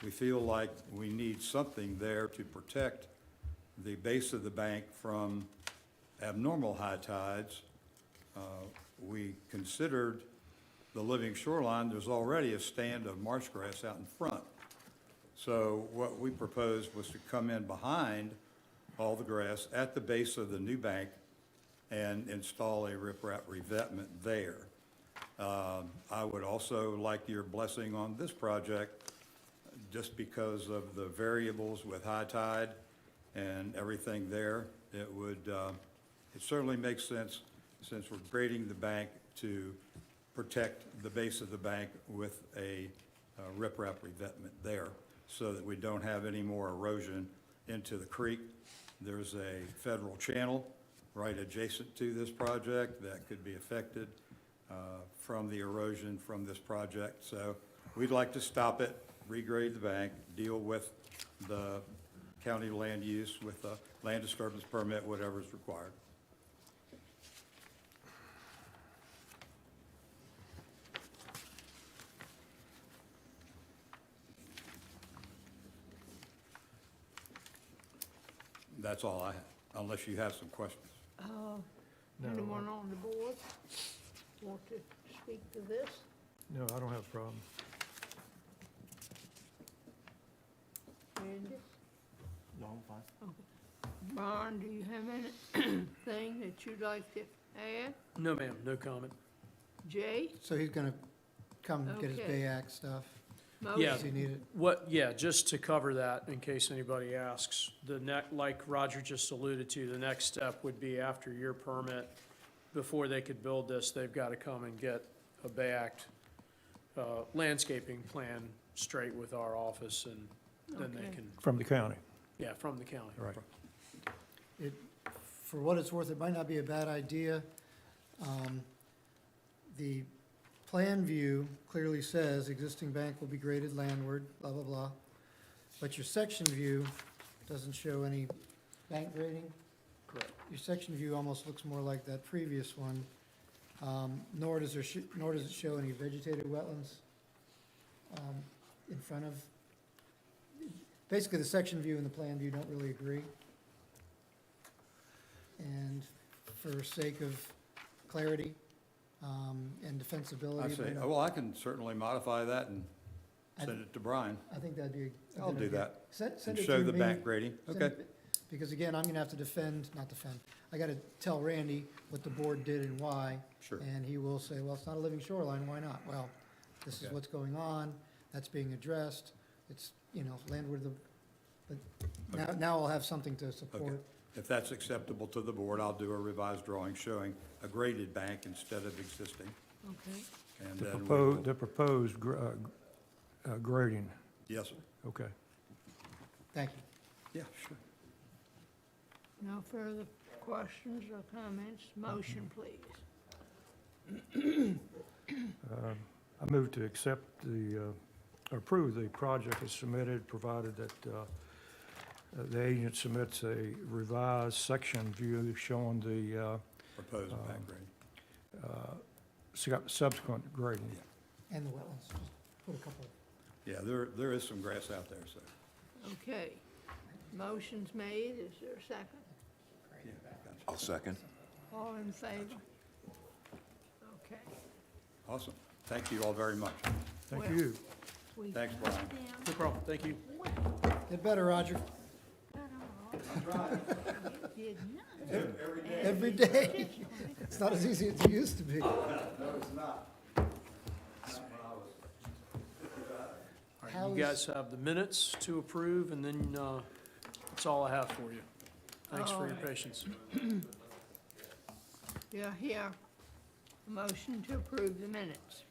Speaker 9: we feel like we need something there to protect the base of the bank from abnormal high tides. We considered the living shoreline. There's already a stand of marsh grass out in front. So what we proposed was to come in behind all the grass at the base of the new bank and install a riprap revetment there. I would also like your blessing on this project, just because of the variables with high tide and everything there. It would, it certainly makes sense, since we're grading the bank, to protect the base of the bank with a riprap revetment there, so that we don't have any more erosion into the creek. There's a federal channel right adjacent to this project that could be affected from the erosion from this project. So we'd like to stop it, regrade the bank, deal with the county land use with a land disturbance permit, whatever is required. That's all I have, unless you have some questions.
Speaker 2: No.
Speaker 1: Anyone on the board want to speak to this?
Speaker 2: No, I don't have a problem.
Speaker 1: Randy?
Speaker 10: No, I'm fine.
Speaker 1: Brian, do you have anything that you'd like to add?
Speaker 4: No, ma'am, no comment.
Speaker 1: Jay?
Speaker 6: So he's gonna come get his
Speaker 1: Okay.
Speaker 6: Bay Act stuff.
Speaker 4: Yeah.
Speaker 6: Does he need it?
Speaker 4: Yeah, just to cover that, in case anybody asks, like Roger just alluded to, the next step would be after your permit, before they could build this, they've got to come and get a Bay Act landscaping plan straight with our office, and then they
Speaker 1: Okay.
Speaker 4: can,
Speaker 2: From the county,
Speaker 4: yeah, from the county.
Speaker 2: right.
Speaker 6: For what it's worth, it might not be a bad idea. The plan view clearly says existing bank will be graded landward, blah, blah, blah. But your section view doesn't show any bank grading.
Speaker 4: Correct.
Speaker 6: Your section view almost looks more like that previous one, nor does it show any vegetated wetlands in front of. Basically, the section view and the plan view don't really agree. And for sake of clarity and defensibility.
Speaker 9: I
Speaker 6: it
Speaker 9: see.
Speaker 6: might not-
Speaker 9: Well, I can certainly modify that and send it to Brian.
Speaker 6: I think that'd be. a
Speaker 9: I'll
Speaker 6: good
Speaker 9: do
Speaker 6: idea.
Speaker 9: that.
Speaker 6: Send
Speaker 9: And
Speaker 6: it
Speaker 9: show
Speaker 6: through
Speaker 9: the
Speaker 6: me.
Speaker 9: bank grading.
Speaker 6: Send
Speaker 9: Okay.
Speaker 6: it- Because again, I'm gonna have to not defend, I gotta tell Randy what the board did and why.
Speaker 9: Sure.
Speaker 6: And he will say, well, it's not a living shoreline, why not? Well, this is
Speaker 9: Okay.
Speaker 6: what's going on, that's being addressed, it's, landward of the, but now I'll have something to support.
Speaker 9: If that's acceptable to the board, I'll do a revised drawing showing a graded bank instead of existing.
Speaker 1: Okay.
Speaker 9: And
Speaker 2: The
Speaker 9: then we
Speaker 2: proposed,
Speaker 9: will-
Speaker 2: the proposed grading,
Speaker 9: Yes, sir.
Speaker 2: okay.
Speaker 6: Thank you.
Speaker 9: Yeah, sure.
Speaker 1: No further questions or comments? Motion, please.
Speaker 2: I move to accept approve the project as submitted, provided that the agent submits a revised section view showing the
Speaker 9: Proposed bank grading.
Speaker 2: subsequent grading.
Speaker 6: And the wetlands, just put a couple.
Speaker 9: Yeah, there is some grass out there, so.
Speaker 1: Okay. Motion's made. Is there a second?
Speaker 9: Yeah, gotcha.
Speaker 3: I'll second.
Speaker 1: All in favor? Okay.
Speaker 9: Awesome. Thank you all very much.
Speaker 2: Thank
Speaker 1: Well-
Speaker 2: you.
Speaker 1: We
Speaker 9: Thanks,
Speaker 1: got
Speaker 9: Brian.
Speaker 1: them.
Speaker 4: No problem, thank you.
Speaker 6: Get better, Roger,
Speaker 1: Did not.
Speaker 6: every day. It's not as easy as it used to be.
Speaker 4: All right,
Speaker 6: How
Speaker 4: you
Speaker 6: is-
Speaker 4: guys have the minutes to approve, and then that's all I have for you. Thanks for your patience.
Speaker 1: Yeah, here. A motion to approve the minutes.